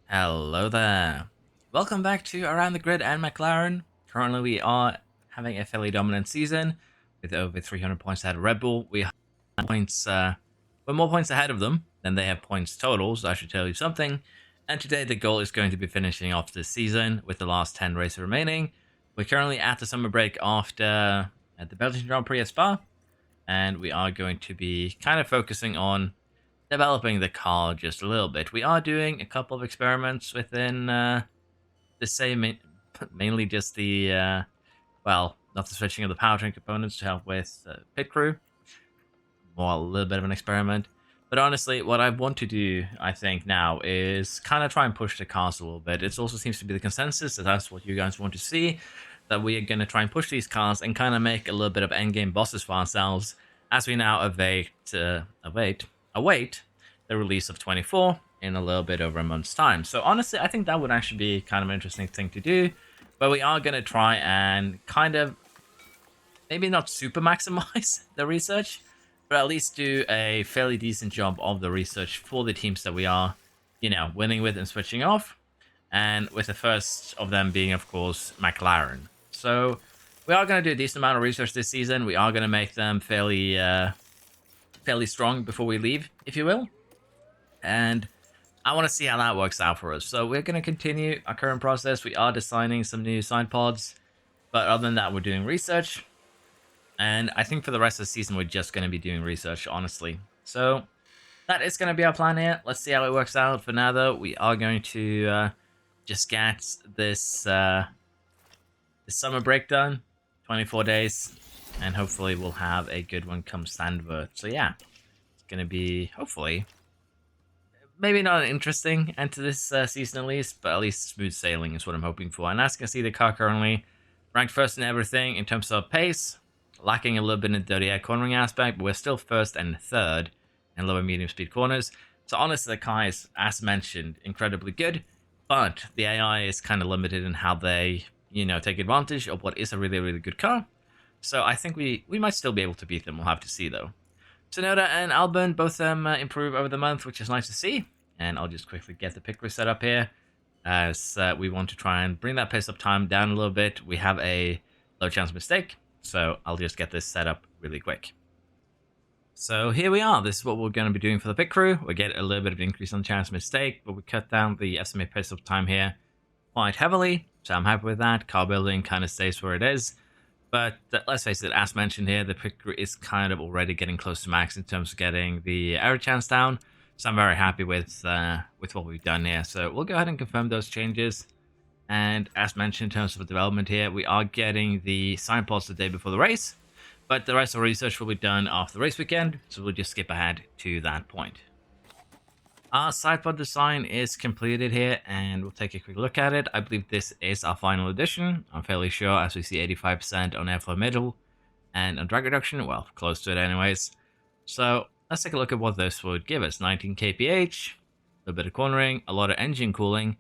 Hello there. Welcome back to Around the Grid and McLaren. Currently, we are having a fairly dominant season with over 300 points ahead of Red Bull. We have points, we're more points ahead of them than they have points total, so I should tell you something. And today, the goal is going to be finishing off this season with the last 10 races remaining. We're currently at the summer break after at the Belgian Grand Prix at Spa, and we are going to be kind of focusing on developing the car just a little bit. We are doing a couple of experiments within the same, mainly just the not the switching of the powertrain components to help with pit crew. More a little bit of an experiment. But honestly, what I want to do, I think now, is kind of try and push the cars a little bit. It also seems to be the consensus that that's what you guys want to see, that we are going to try and push these cars and kind of make a little bit of endgame bosses for ourselves as we now await the release of 24 in a little bit over a month's time. So honestly, I think that would actually be kind of an interesting thing to do, but we are going to try and kind of maybe not super maximize the research, but at least do a fairly decent job of the research for the teams that we are, winning with and switching off. And with the first of them being, of course, McLaren. So we are going to do a decent amount of research this season. We are going to make them fairly strong before we leave, if you will. And I want to see how that works out for us. So we're going to continue our current process. We are designing some new side pods, but other than that, we're doing research. And I think for the rest of the season, we're just going to be doing research, honestly. So that is going to be our plan here. Let's see how it works out. For now, though, we are going to just get this summer break done, 24 days, and hopefully we'll have a good one come Sandvert. So yeah, it's going to be, hopefully, maybe not an interesting end to this season at least, but at least smooth sailing is what I'm hoping for. And as you can see, the car currently ranked first in everything in terms of pace, lacking a little bit in the dirty air cornering aspect, but we're still first and third in lower medium speed corners. So honestly, the car is, as mentioned, incredibly good, but the AI is kind of limited in how they, take advantage of what is a really, really good car. So I think we might still be able to beat them. We'll have to see, though. Tsunoda and Albon, both of them improve over the month, which is nice to see. And I'll just quickly get the pit crew set up here, as we want to try and bring that pace up time down a little bit. We have a low chance mistake, so I'll just get this set up really quick. So here we are. This is what we're going to be doing for the pit crew. We get a little bit of an increase on chance mistake, but we cut down the estimated pace up time here quite heavily. So I'm happy with that. Car building kind of stays where it is. But let's face it, as mentioned here, the pit crew is kind of already getting close to max in terms of getting the error chance down. So I'm very happy with what we've done here. So we'll go ahead and confirm those changes. And as mentioned, in terms of the development here, we are getting the sign pods the day before the race. But the rest of the research will be done after the race weekend. So we'll just skip ahead to that point. Our side pod design is completed here, and we'll take a quick look at it. I believe this is our final edition. I'm fairly sure, as we see 85% on airflow middle and on drag reduction. Well, close to it anyways. So let's take a look at what this would give us. 19 kph, a bit of cornering, a lot of engine cooling.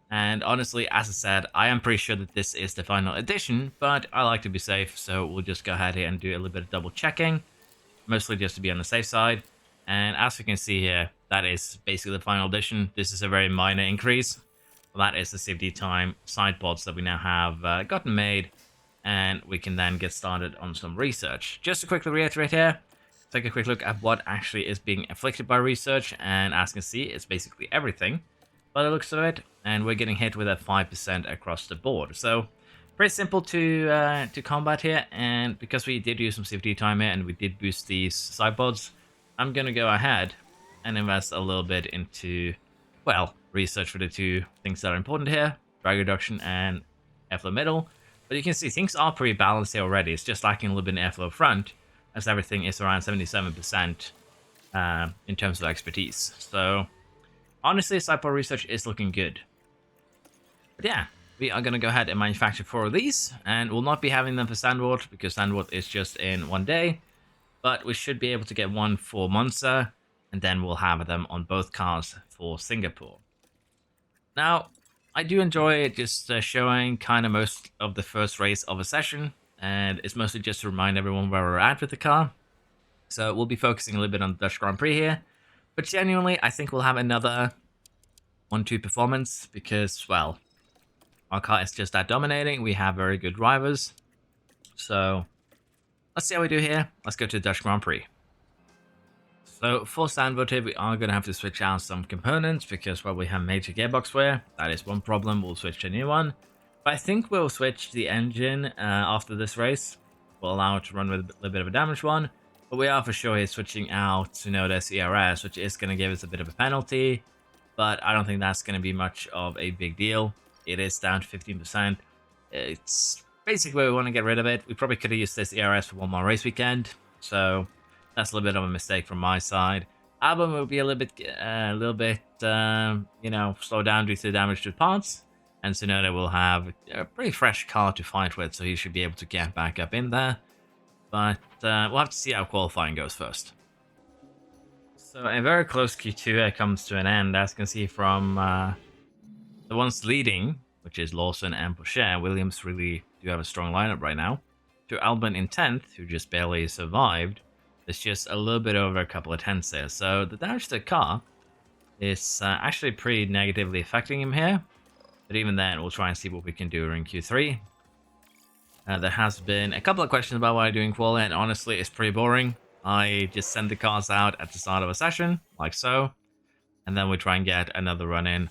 And honestly, as I said, I am pretty sure that this is the final edition, but I like to be safe, so we'll just go ahead here and do a little bit of double checking, mostly just to be on the safe side. And as you can see here, that is basically the final edition. This is a very minor increase. That is the CFD time side pods that we now have gotten made, and we can then get started on some research. Just to quickly reiterate here, take a quick look at what actually is being afflicted by research, and as you can see, it's basically everything by the looks of it, and we're getting hit with a 5% across the board. So pretty simple to combat here, and because we did use some CFD time here and we did boost these side pods, I'm going to go ahead and invest a little bit into, well, research for the two things that are important here, drag reduction and airflow middle. But you can see things are pretty balanced here already. It's just lacking a little bit in airflow front, as everything is around 77% in terms of expertise. So honestly, side pod research is looking good. But yeah, we are going to go ahead and manufacture 4 of these, and we'll not be having them for Sandwort because Sandwort is just in 1 day. But we should be able to get one for Monza, and then we'll have them on both cars for Singapore. Now, I do enjoy just showing kind of most of the first race of a session, and it's mostly just to remind everyone where we're at with the car. So we'll be focusing a little bit on the Dutch Grand Prix here, but genuinely, I think we'll have another 1-2 performance because, well, our car is just that dominating. We have very good drivers. So let's see how we do here. Let's go to the Dutch Grand Prix. So for stand votive, we are going to have to switch out some components because, well, we have major gearbox wear. That is one problem. We'll switch to a new one. But I think we'll switch the engine after this race. We'll allow it to run with a little bit of a damaged one. But we are for sure here switching out Tsunoda's ERS, which is going to give us a bit of a penalty. But I don't think that's going to be much of a big deal. It is down to 15%. It's basically where we want to get rid of it. We probably could have used this ERS for one more race weekend. So that's a little bit of a mistake from my side. Albon will be a little bit, you know, slowed down due to the damage to parts. And Tsunoda will have a pretty fresh car to fight with, so he should be able to get back up in there. But we'll have to see how qualifying goes first. So a very close Q2 here comes to an end, as you can see from the ones leading, which is Lawson and Pocher. Williams really do have a strong lineup right now. To Albon in 10th, who just barely survived. There's just a little bit over a couple of tenths there. So the damage to the car is actually pretty negatively affecting him here. But even then, we'll try and see what we can do in Q3. There has been a couple of questions about what I do in quali, and honestly, it's pretty boring. I just send the cars out at the start of a session, like so. And then we try and get another run in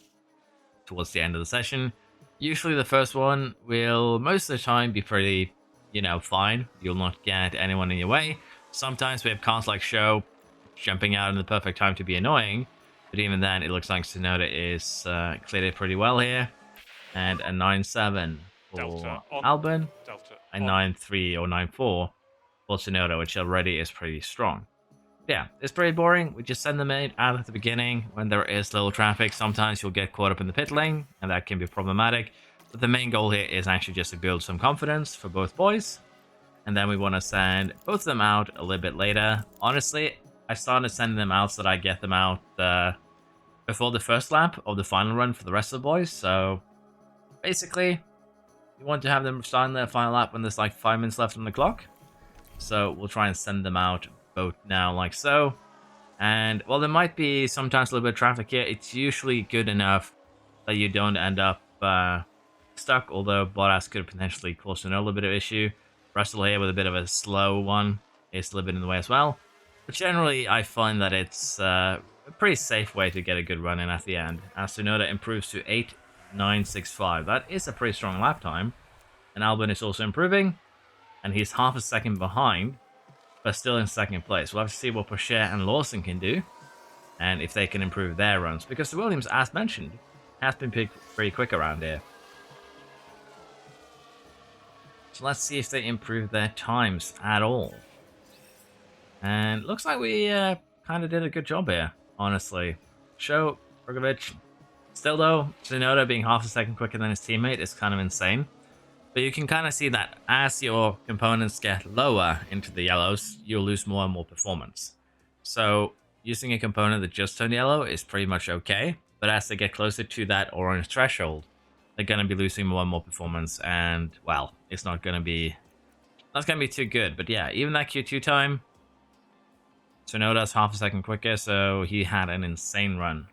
towards the end of the session. Usually the first one will most of the time be pretty, you know, fine. You'll not get anyone in your way. Sometimes we have cars like Show jumping out in the perfect time to be annoying. But even then, it looks like Tsunoda is cleared it pretty well here. And a 9.7 for Albon. A 9.3 or 9.4 for Tsunoda, which already is pretty strong. Yeah, it's pretty boring. We just send them out at the beginning when there is little traffic. Sometimes you'll get caught up in the pit lane, and that can be problematic. But the main goal here is actually just to build some confidence for both boys. And then we want to send both of them out a little bit later. Honestly, I started sending them out so that I get them out before the first lap of the final run for the rest of the boys. So basically, you want to have them starting their final lap when there's like 5 minutes left on the clock. So we'll try and send them out both now, like so. And while there might be sometimes a little bit of traffic here, it's usually good enough that you don't end up stuck, although Bottas could potentially cause a little bit of issue. Russell here with a bit of a slow one is a little bit in the way as well. But generally, I find that it's a pretty safe way to get a good run in at the end. As Tsunoda improves to 8.965. That is a pretty strong lap time. And Albon is also improving. And he's half a second behind, but still in second place. We'll have to see what Pocher and Lawson can do. And if they can improve their runs. Because the Williams, as mentioned, has been pretty quick around here. So let's see if they improve their times at all. And looks like we kind of did a good job here, honestly. Show, Rogovic. Still though, Tsunoda being half a second quicker than his teammate is kind of insane. But you can kind of see that as your components get lower into the yellows, you'll lose more and more performance. So using a component that just turned yellow is pretty much okay. But as they get closer to that orange threshold, they're going to be losing more and more performance. And, well, it's not going to be too good. But yeah, even that Q2 time, Tsunoda's half a second quicker, so he had an insane run.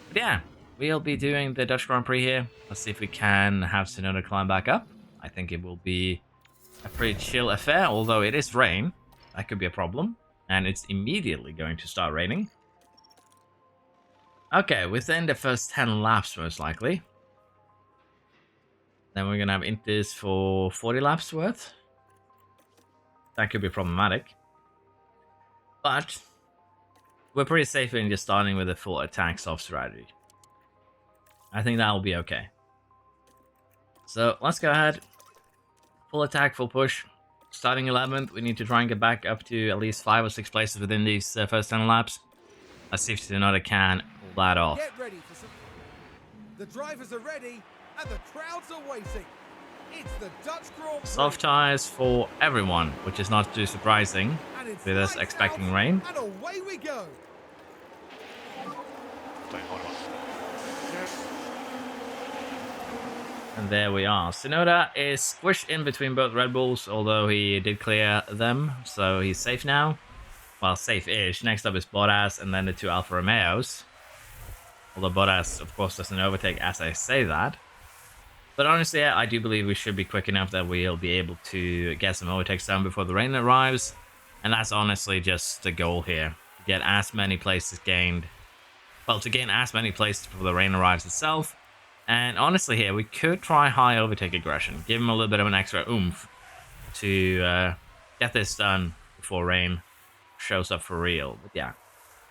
But yeah, we'll be doing the Dutch Grand Prix here. Let's see if we can have Tsunoda climb back up. I think it will be a pretty chill affair, although it is rain. That could be a problem. And it's immediately going to start raining. Okay, within the first 10 laps, most likely. Then we're going to have inters for 40 laps worth. That could be problematic. But we're pretty safe in just starting with a full attack soft strategy. I think that will be okay. So let's go ahead. Full attack, full push. Starting 11th, we need to try and get back up to at least 5 or 6 places within these first 10 laps. Let's see if Tsunoda can pull that off. Get ready for some... The drivers are ready and the crowds are waiting. It's the Dutch Grand Prix. Soft tires for everyone, which is not too surprising with us expecting rain. And away we go. And there we are. Tsunoda is squished in between both Red Bulls, although he did clear them, so he's safe now. Well, safe-ish. Next up is Bottas, and then the 2 Alfa Romeos. Although Bottas, of course, doesn't overtake as I say that. But honestly, I do believe we should be quick enough that we'll be able to get some overtakes done before the rain arrives. And that's honestly just the goal here. To get as many places gained. Well, to gain as many places before the rain arrives itself. And honestly here, we could try high overtake aggression. Give him a little bit of an extra oomph to get this done before rain shows up for real. But yeah.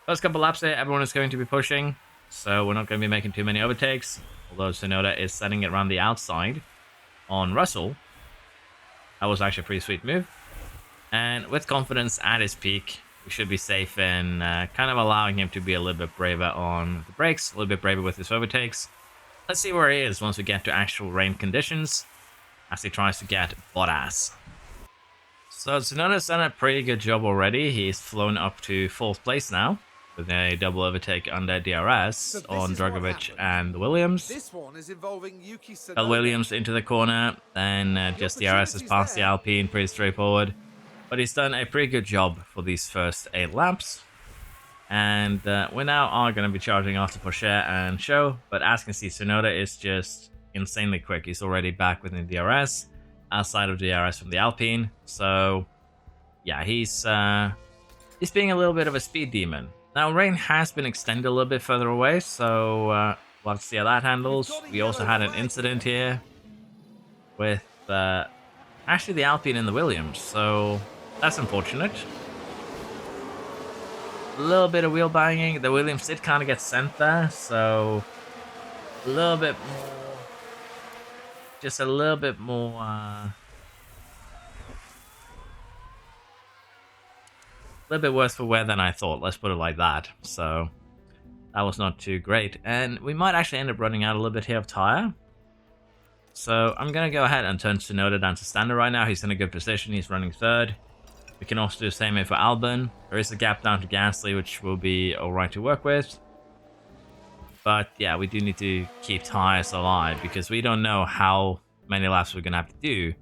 First couple laps there, everyone is going to be pushing. So we're not going to be making too many overtakes. Although Tsunoda is setting it around the outside on Russell. That was actually a pretty sweet move. And with confidence at his peak, we should be safe in kind of allowing him to be a little bit braver on the brakes, a little bit braver with his overtakes. Let's see where he is once we get to actual rain conditions, as he tries to get Bottas. So Tsunoda's done a pretty good job already. He's flown up to 4th place now, with a double overtake under DRS on Dragovic and Williams. This one is involving Yuki Tsunoda. Fell Williams into the corner, then just DRS has passed the Alpine, pretty straightforward. But he's done a pretty good job for these first 8 laps. And we now are going to be charging after Porsche and Show. But as you can see, Tsunoda is just insanely quick. He's already back within DRS, outside of DRS from the Alpine. So, yeah, he's being a little bit of a speed demon. Now, rain has been extended a little bit further away, so we'll have to see how that handles. We also had an incident here with actually the Alpine and the Williams, so that's unfortunate. A little bit of wheel banging. The Williams did kind of get sent there, so a little bit more, just a little bit more a little bit worse for wear than I thought, let's put it like that. So that was not too great, and we might actually end up running out a little bit here of tire. So I'm going to go ahead and turn Tsunoda down to standard right now. He's in a good position. He's running 3rd. We can also do the same here for Albon. There is a gap down to Gasly, which will be alright to work with. But yeah, we do need to keep tires alive, because we don't know how many laps we're going to have to do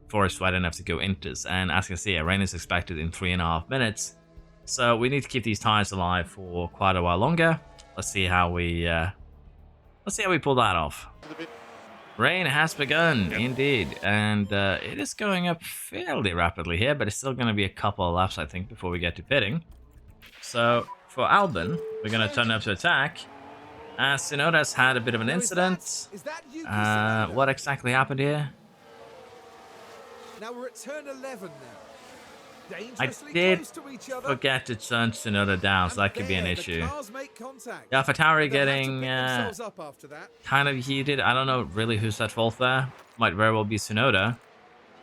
before it's wet enough to go inters. And as you can see, rain is expected in 3.5 minutes. So we need to keep these tires alive for quite a while longer. Let's see how we pull that off. Rain has begun, indeed, and it is going up fairly rapidly here, but it's still going to be a couple of laps, I think, before we get to pitting. So, for Albon, we're going to turn up to attack. Tsunoda's had a bit of an incident. What exactly happened here? Now we're at turn 11 now. I did forget to turn Tsunoda down, so that could be an issue. Yeah, Alfa Tauri getting kind of heated. I don't know really who's at fault there. Might very well be Tsunoda.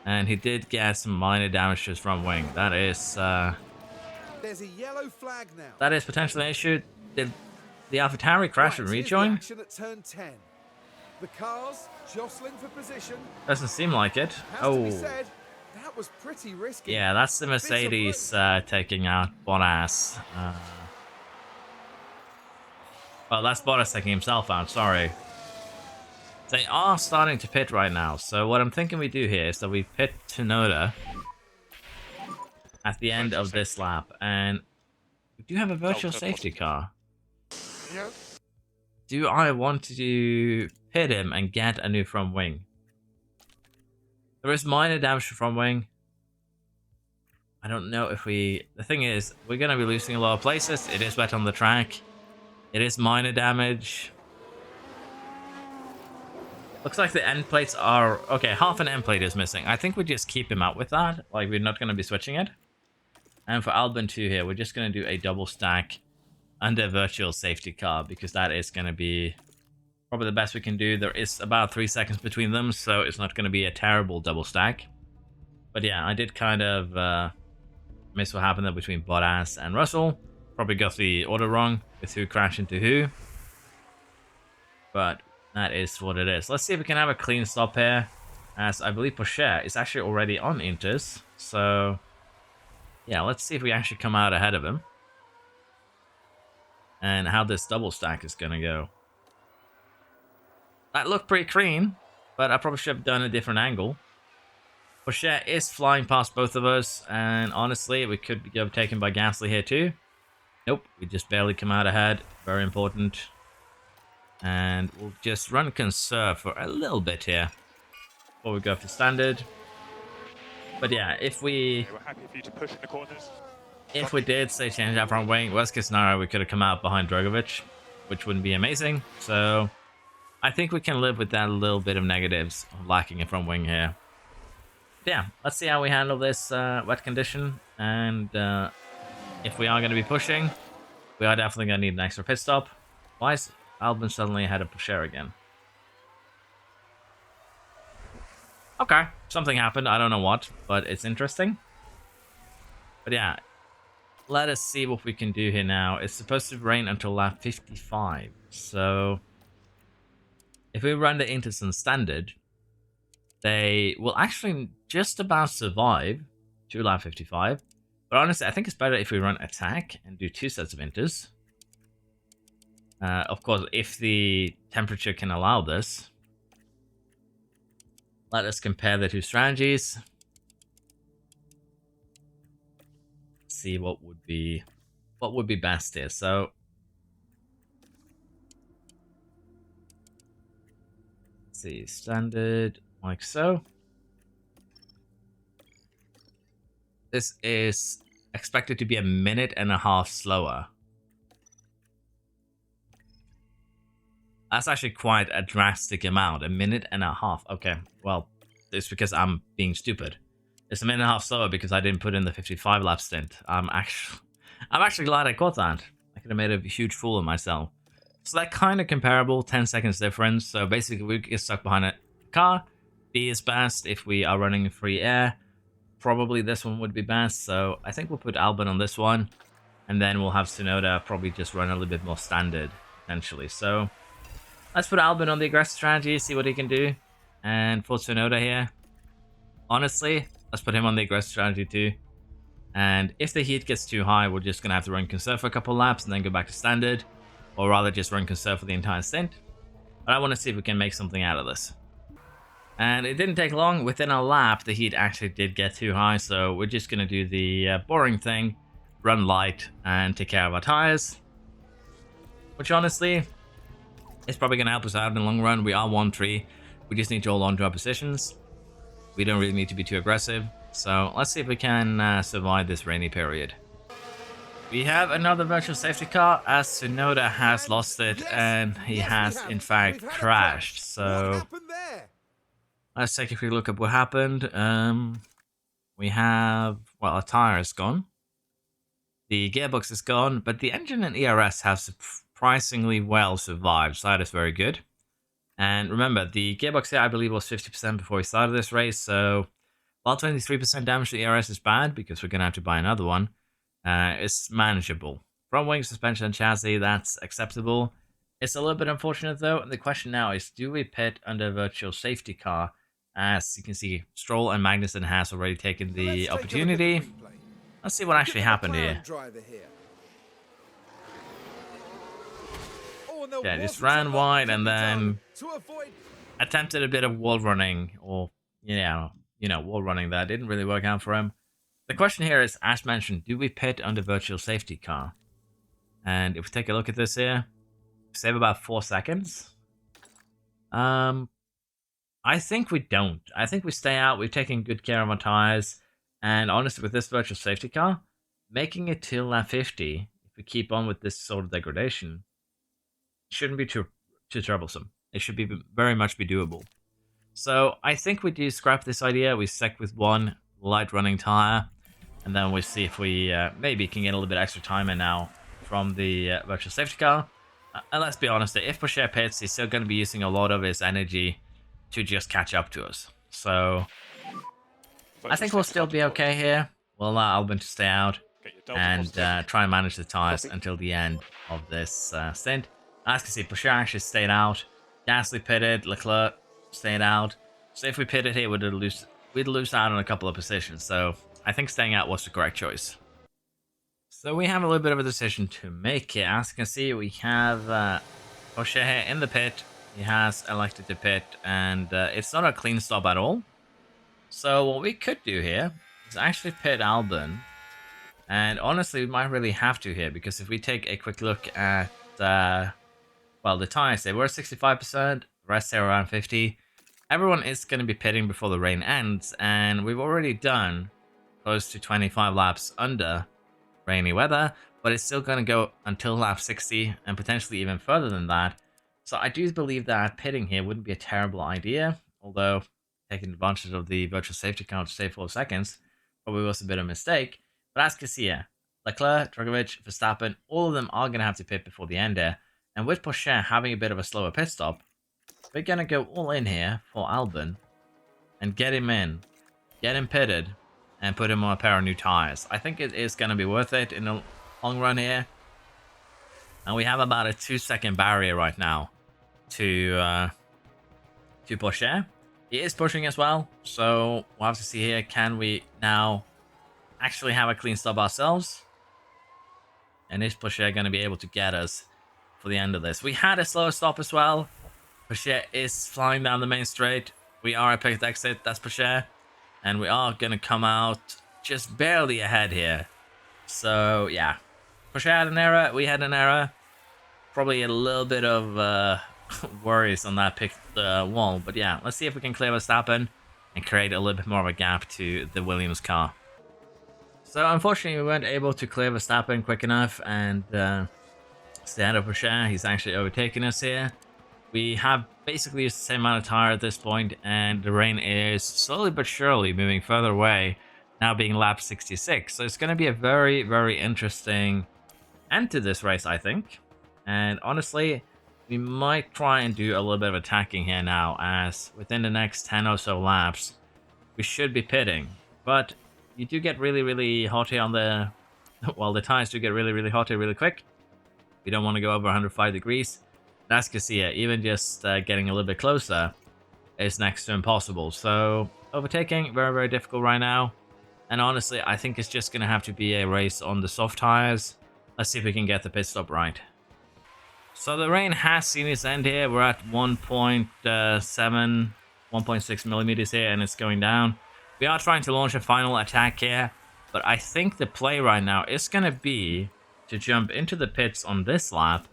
And he did get some minor damage to his front wing. That is there's a yellow flag now. That is potentially an issue. Did the Alfa Tauri crash and rejoin? At turn 10. The cars jostling for position. Doesn't seem like it. That was pretty risky. Yeah, that's the Mercedes taking out Bottas. Well, that's Bottas taking himself out, sorry. They are starting to pit right now, so what I'm thinking we do here is that we pit Tsunoda at the end of this lap, and we do have a virtual safety car. Do I want to pit him and get a new front wing? There is minor damage to front wing. I don't know if we... The thing is, we're going to be losing a lot of places. It is wet on the track. It is minor damage. Looks like the end plates are... Okay, half an end plate is missing. I think we just keep him out with that. Like, we're not going to be switching it. And for Albon 2 here, we're just going to do a double stack under virtual safety car, because that is going to be probably the best we can do. There is about 3 seconds between them, so it's not going to be a terrible double stack. But yeah, I did kind of miss what happened there between Bottas and Russell. Probably got the order wrong with who crashed into who. But that is what it is. Let's see if we can have a clean stop here, as I believe Porsche is actually already on Inters. So yeah, let's see if we actually come out ahead of him, and how this double stack is going to go. That looked pretty clean, but I probably should have done a different angle. Porsche is flying past both of us, and honestly, we could be overtaken by Gasly here too. Nope, we just barely come out ahead. Very important. And we'll just run conserve for a little bit here before we go for standard. But yeah, if we Okay, we're happy for you to push in the corners. did say change our front wing, worst case scenario, we could have come out behind Drogovic, which wouldn't be amazing. So I think we can live with that little bit of negatives of lacking a front wing here. Yeah, let's see how we handle this wet condition. And if we are going to be pushing, we are definitely going to need an extra pit stop. Why is Albon suddenly ahead of Pocher again? Okay, something happened. I don't know what, but it's interesting. But yeah, let us see what we can do here now. It's supposed to rain until lap 55. So if we run the Inters on standard, they will actually just about survive to lap 55. But honestly, I think it's better if we run attack and do 2 sets of Inters. Of course, if the temperature can allow this. Let us compare the 2 strategies. See what would be best here. So let's see, standard like so. This is expected to be a minute and a half slower. That's actually quite a drastic amount. A minute and a half. Okay, well, it's because I'm being stupid. It's a minute and a half slower because I didn't put in the 55 lap stint. I'm actually glad I caught that. I could have made a huge fool of myself. So that kind of comparable, 10 seconds difference. So basically we get stuck behind a car. B is best if we are running free air. Probably this one would be best. So I think we'll put Albon on this one. And then we'll have Tsunoda probably just run a little bit more standard, potentially. So let's put Albon on the aggressive strategy, see what he can do. And for Tsunoda here, honestly, let's put him on the aggressive strategy too. And if the heat gets too high, we're just going to have to run conserve for a couple laps and then go back to standard. Or rather just run conserve for the entire stint. But I want to see if we can make something out of this. And it didn't take long. Within a lap, the heat actually did get too high. So we're just going to do the boring thing. Run light and take care of our tires. Which honestly, it's probably going to help us out in the long run. We are 1-3. We just need to hold on to our positions. We don't really need to be too aggressive. So let's see if we can survive this rainy period. We have another virtual safety car as Tsunoda has lost it and he has in fact crashed. So let's take a quick look at what happened. We have, well, our tire is gone. The gearbox is gone, but the engine and ERS have surprisingly well survived, so that is very good. And remember, the gearbox here I believe was 50% before we started this race, so while 23% damage to the ERS is bad, because we're going to have to buy another one, it's manageable. Front wing, suspension, and chassis, that's acceptable. It's a little bit unfortunate though, and the question now is, do we pit under virtual safety car? As you can see, Stroll and Magnussen has already taken the opportunity. Let's see what actually happened here. Yeah, just ran wide and then attempted a bit of wall running, or wall running that didn't really work out for him. The question here is, as mentioned, do we pit under virtual safety car? And if we take a look at this here, save about 4 seconds. I think we don't. I think we stay out. We've taken good care of our tires. And honestly, with this virtual safety car, making it till lap 50, if we keep on with this sort of degradation, shouldn't be too troublesome. It should be very much be doable. So I think we do scrap this idea. We stick with one light running tire, and then we see if we maybe can get a little bit extra time in now from the virtual safety car. And let's be honest, if Pocher pits, he's still going to be using a lot of his energy to just catch up to us. So I think we'll still be okay here. We'll allow Albon to stay out and try and manage the tires until the end of this stint. As you can see, Pocher actually stayed out. Gasly pitted, Leclerc stayed out. So if we pitted here, we'd lose out on a couple of positions. So I think staying out was the correct choice. So we have a little bit of a decision to make here. As you can see, we have Pocher here in the pit. He has elected to pit, and it's not a clean stop at all. So what we could do here is actually pit Albon. And honestly, we might really have to here, because if we take a quick look at well, the tires, they were 65%, the rest are around 50. Everyone is going to be pitting before the rain ends, and we've already done close to 25 laps under rainy weather, but it's still going to go until lap 60 and potentially even further than that. So I do believe that pitting here wouldn't be a terrible idea, although taking advantage of the virtual safety car to save 4 seconds probably was a bit of a mistake. But as you can see here, Leclerc, Drogovic, Verstappen, all of them are going to have to pit before the end here. And with Porsche having a bit of a slower pit stop, we're going to go all in here for Albon and get him in, get him pitted, and put him on a pair of new tires. I think it is going to be worth it in the long run here. And we have about a 2-second barrier right now to Porsche. He is pushing as well, so we'll have to see here, can we now actually have a clean stop ourselves? And is Porsche going to be able to get us for the end of this? We had a slower stop as well. Porsche is flying down the main straight. We are at pit exit, that's Porsche. And we are going to come out just barely ahead here. So, yeah. Porsche had an error, we had an error. Probably a little bit of worries on that pick wall. But yeah, let's see if we can clear Verstappen and create a little bit more of a gap to the Williams car. So unfortunately, we weren't able to clear Verstappen quick enough and stay ahead of Porsche. He's actually overtaken us here. We have basically the same amount of tire at this point, and the rain is slowly but surely moving further away, now being lap 66. So it's going to be a very, very interesting end to this race, I think. And honestly, we might try and do a little bit of attacking here now, as within the next 10 or so laps, we should be pitting. But you do get really, really hot here on the... Well, the tires do get really, really hot here really quick. We don't want to go over 105 degrees. As you can see here, even just getting a little bit closer is next to impossible. So, overtaking, very, very difficult right now. And honestly, I think it's just going to have to be a race on the soft tires. Let's see if we can get the pit stop right. So the rain has seen its end here. We're at 1.7, 1.6 millimeters here, and it's going down. We are trying to launch a final attack here, but I think the play right now is going to be to jump into the pits on this lap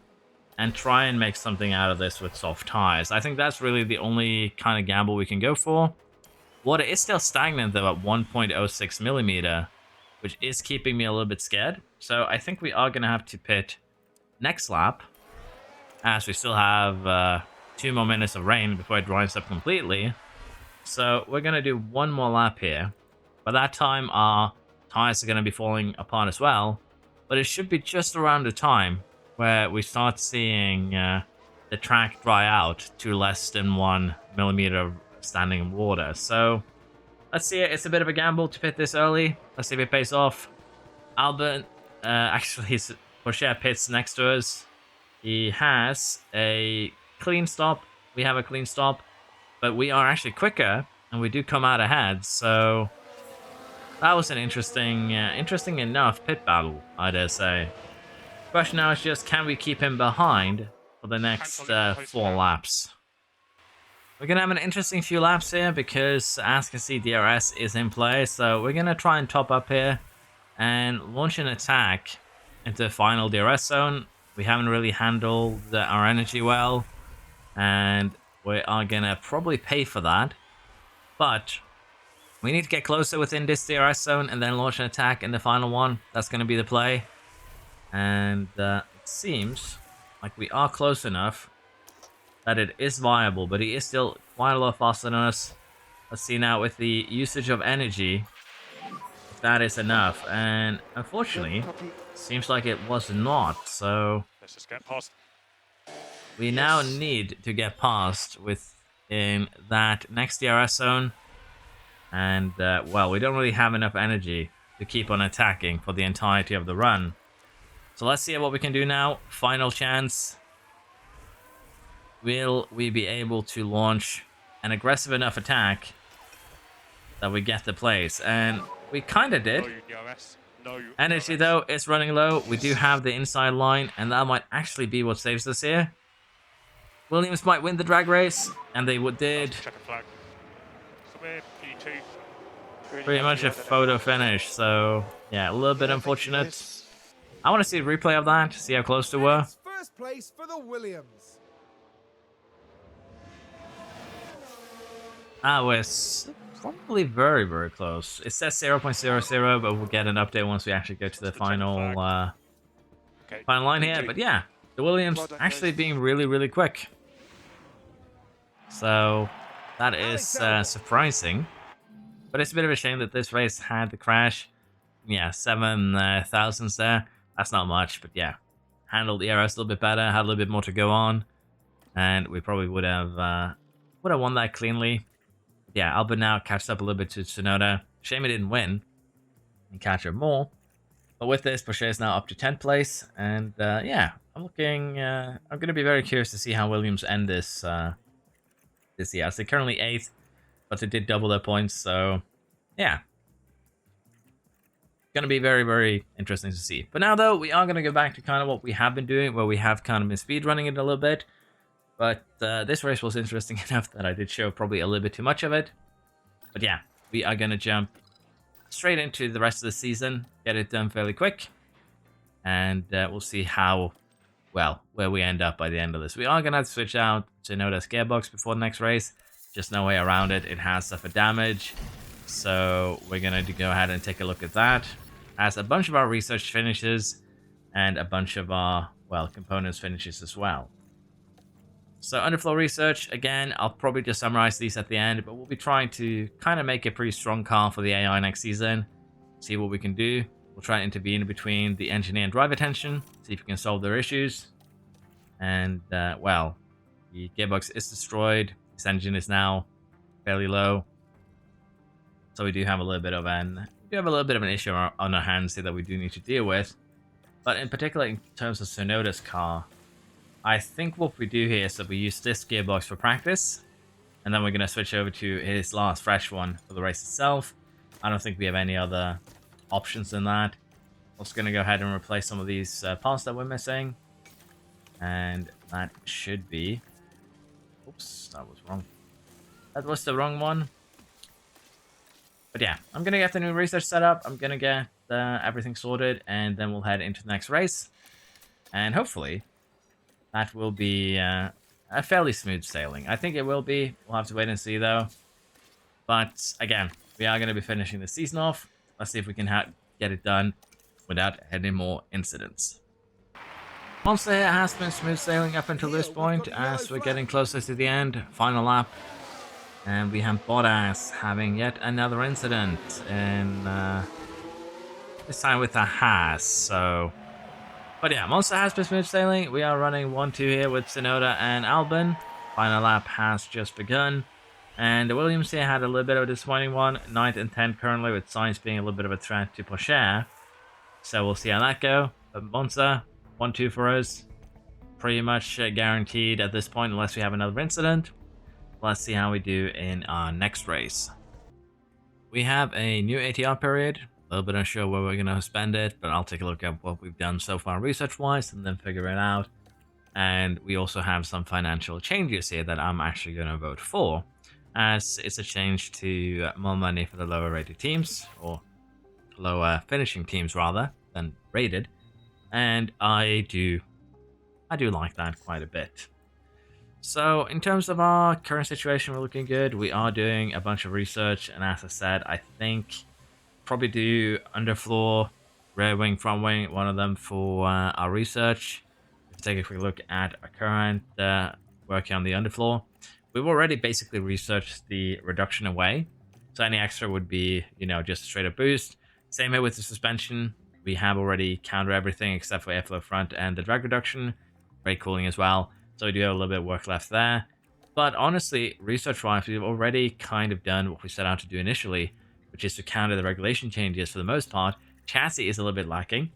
and try and make something out of this with soft tires. I think that's really the only kind of gamble we can go for. Water is still stagnant though at 1.06 millimeter, which is keeping me a little bit scared. So I think we are going to have to pit next lap, as we still have 2 more minutes of rain before it dries up completely. So we're going to do 1 more lap here. By that time, our tires are going to be falling apart as well. But it should be just around the time where we start seeing the track dry out to less than 1 millimeter of standing water. So let's see. It's a bit of a gamble to pit this early. Let's see if it pays off. Albon, actually, Porsche pits next to us. He has a clean stop. We have a clean stop, but we are actually quicker, and we do come out ahead. So that was an interesting enough pit battle, I dare say. The question now is just, can we keep him behind for the next 4 laps? We're going to have an interesting few laps here because, as you can see, DRS is in play. So we're going to try and top up here and launch an attack into the final DRS zone. We haven't really handled our energy well, and we are going to probably pay for that. But we need to get closer within this DRS zone and then launch an attack in the final one. That's going to be the play. And it seems like we are close enough that it is viable, but he is still quite a lot faster than us. Let's see now with the usage of energy, if that is enough. And unfortunately, seems like it was not. So Let's just get past. we now need to get past within that next DRS zone. And, well, we don't really have enough energy to keep on attacking for the entirety of the run. So let's see what we can do now. Final chance. Will we be able to launch an aggressive enough attack that we get the place? And we kind of did. Energy, though, is running low. We do have the inside line, and that might actually be what saves us here. Williams might win the drag race, and they did. Pretty much a photo finish, so yeah, a little bit unfortunate. I want to see a replay of that, see how close they were. First place for the Williams. We're probably very, very close. It says 0.00, but we'll get an update once we actually go to the Just to check the final flag. Okay. final line here. But yeah, the Williams Well done, actually guys. being really, really quick. So that is surprising. But it's a bit of a shame that this race had the crash. Yeah, 7,000s there. That's not much, but yeah. Handled the ERS a little bit better, had a little bit more to go on. And we probably would have won that cleanly. Yeah, Albon now catches up a little bit to Tsunoda. Shame he didn't win. And catch up more. But with this, Porsche is now up to 10th place. And yeah, I'm looking... I'm going to be very curious to see how Williams end this this year. So they're currently 8th, but they did double their points. So yeah. Going to be very, very interesting to see. But now, though, we are going to go back to kind of what we have been doing, where we have kind of been speedrunning it a little bit. But this race was interesting enough that I did show probably a little bit too much of it. But yeah, we are going to jump straight into the rest of the season, get it done fairly quick, and we'll see how, well, where we end up by the end of this. We are going to have to switch out Tsunoda's gearbox before the next race. Just no way around it. It has suffered damage, so we're going to go ahead and take a look at that. As a bunch of our research finishes and a bunch of our, well, components finishes as well. So underfloor research, again, I'll probably just summarize these at the end, but we'll be trying to kind of make a pretty strong car for the AI next season, see what we can do. We'll try to intervene between the engineer and driver tension, see if we can solve their issues. And, well, the gearbox is destroyed. This engine is now fairly low. So we do have a little bit of an issue on our hands here that we do need to deal with. But in particular, in terms of Tsunoda's car, I think what we do here is that we use this gearbox for practice, and then we're going to switch over to his last fresh one for the race itself. I don't think we have any other options than that. I'm also going to go ahead and replace some of these parts that we're missing. And that should be... Oops, that was wrong. That was the wrong one. But yeah, I'm going to get the new research set up. I'm going to get everything sorted, and then we'll head into the next race. And hopefully, that will be a fairly smooth sailing. I think it will be. We'll have to wait and see, though. But again, we are going to be finishing the season off. Let's see if we can get it done without any more incidents. Monza has been smooth sailing up until this point, as we're getting closer to the end. Final lap. And we have Bottas having yet another incident in this time with a Haas. So, but yeah, Monza has been smooth sailing. We are running 1-2 here with Tsunoda and Albon. Final lap has just begun, and the Williams here had a little bit of a disappointing one. 9th and 10th currently, with Sainz being a little bit of a threat to Porsche. So we'll see how that go. But Monza 1-2 for us, pretty much guaranteed at this point, unless we have another incident. Let's see how we do in our next race. We have a new ATR period. A little bit unsure where we're going to spend it, but I'll take a look at what we've done so far research-wise and then figure it out. And we also have some financial changes here that I'm actually going to vote for, as it's a change to more money for the lower rated teams, or lower finishing teams rather than rated. And I do like that quite a bit. So in terms of our current situation, we're looking good. We are doing a bunch of research, and as I said, I think probably do underfloor, rear wing, front wing, one of them for our research. Let's take a quick look at our current working on the underfloor. We've already basically researched the reduction away, so any extra would be, you know, just a straight up boost. Same here with the suspension. We have already countered everything except for airflow front and the drag reduction, brake cooling as well. So we do have a little bit of work left there. But honestly, research-wise, we've already kind of done what we set out to do initially, which is to counter the regulation changes for the most part. Chassis is a little bit lacking,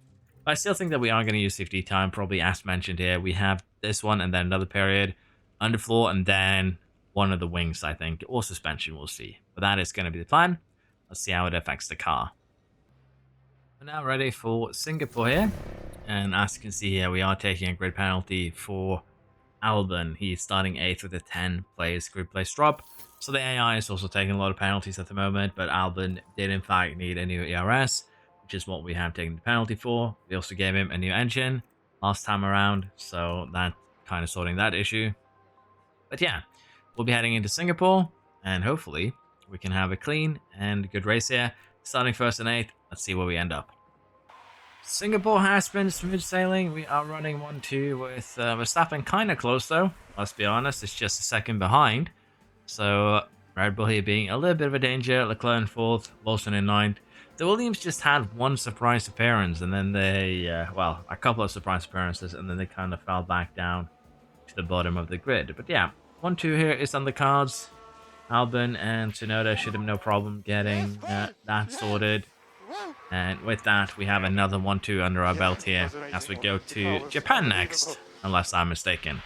but I still think that we are going to use safety time, probably as mentioned here. We have this one and then another period, underfloor, and then one of the wings, I think, or suspension, we'll see. But that is going to be the plan. Let's see how it affects the car. We're now ready for Singapore here. And as you can see here, we are taking a grid penalty for Albon. He's starting 8th with a 10 place grid place drop. So the AI is also taking a lot of penalties at the moment, but Albon did in fact need a new ERS, which is what we have taken the penalty for. We also gave him a new engine last time around, so that kind of sorting that issue. But yeah, we'll be heading into Singapore. and hopefully we can have a clean and good race here. Starting first and 8th, let's see where we end up. Singapore has been smooth sailing. We are running 1-2 with Verstappen kind of close though. Let's be honest, it's just a second behind. So Red Bull here being a little bit of a danger. Leclerc in 4th, Lawson in 9th. The Williams just had one surprise appearance, and then they, well, a couple of surprise appearances, and then they kind of fell back down to the bottom of the grid. But yeah, 1-2 here is on the cards. Albon and Tsunoda should have no problem getting that sorted. And with that, we have another 1-2 under our belt here as we go to Japan next, unless I'm mistaken.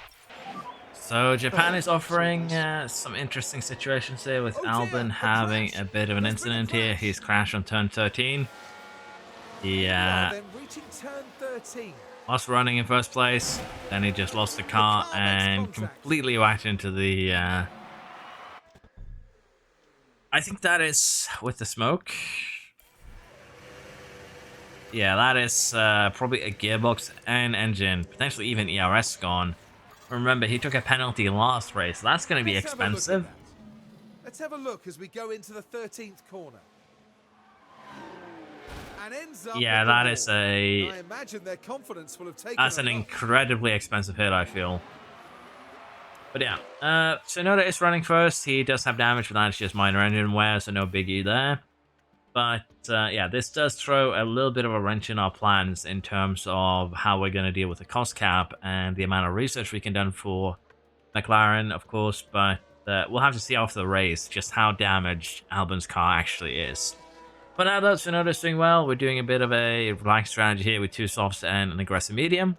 So Japan is offering some interesting situations here with Albon having a bit of an incident here. He's crashed on turn 13. He was running in first place, then he just lost the car and completely whacked into the... I think that is with the smoke. Yeah, that is probably a gearbox and engine, potentially even ERS gone. Remember, he took a penalty last race. That's going to be expensive. Let's have a look as we go into the 13th corner. And ends up yeah, that is a... I imagine their confidence will have taken that's an incredibly expensive hit, I feel. But yeah, Tsunoda is running first. He does have damage, but that's just minor engine wear, so no biggie there. But yeah, this does throw a little bit of a wrench in our plans in terms of how we're going to deal with the cost cap and the amount of research we can do for McLaren, of course. But we'll have to see after the race just how damaged Albon's car actually is. But now that Tsunoda's doing well, we're doing a bit of a relaxed strategy here with 2 softs and an aggressive medium.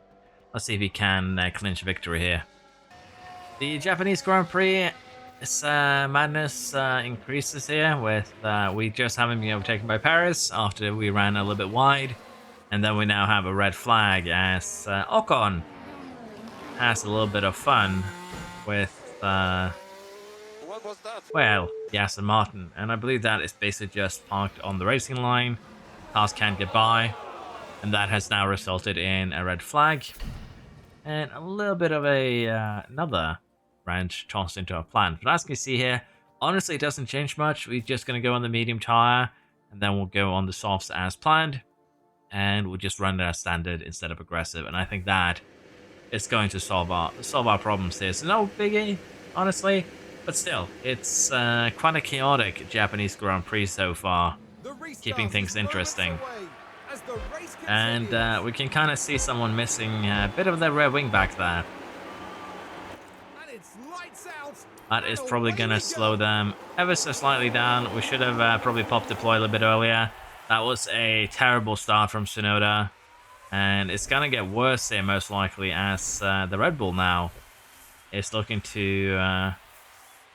Let's see if we can clinch victory here. The Japanese Grand Prix, this madness increases here with we just haven't been overtaken by Paris after we ran a little bit wide. And then we now have a red flag as Ocon has a little bit of fun with, well, Aston Martin. And I believe that is basically just parked on the racing line. Cars can't get by. And that has now resulted in a red flag. And a little bit of a another wrench tossed into our plan. But as you can see here, honestly, it doesn't change much. We're just going to go on the medium tire, and then we'll go on the softs as planned, and we'll just run it as standard instead of aggressive. And I think that is going to solve our problems here. So no biggie, honestly, but still, it's quite a chaotic Japanese Grand Prix so far, keeping things interesting. And we can kind of see someone missing a bit of their rear wing back there. That is probably going to slow them ever so slightly down. We should have probably popped deploy a little bit earlier. That was a terrible start from Tsunoda. And it's going to get worse here most likely as the Red Bull now is looking to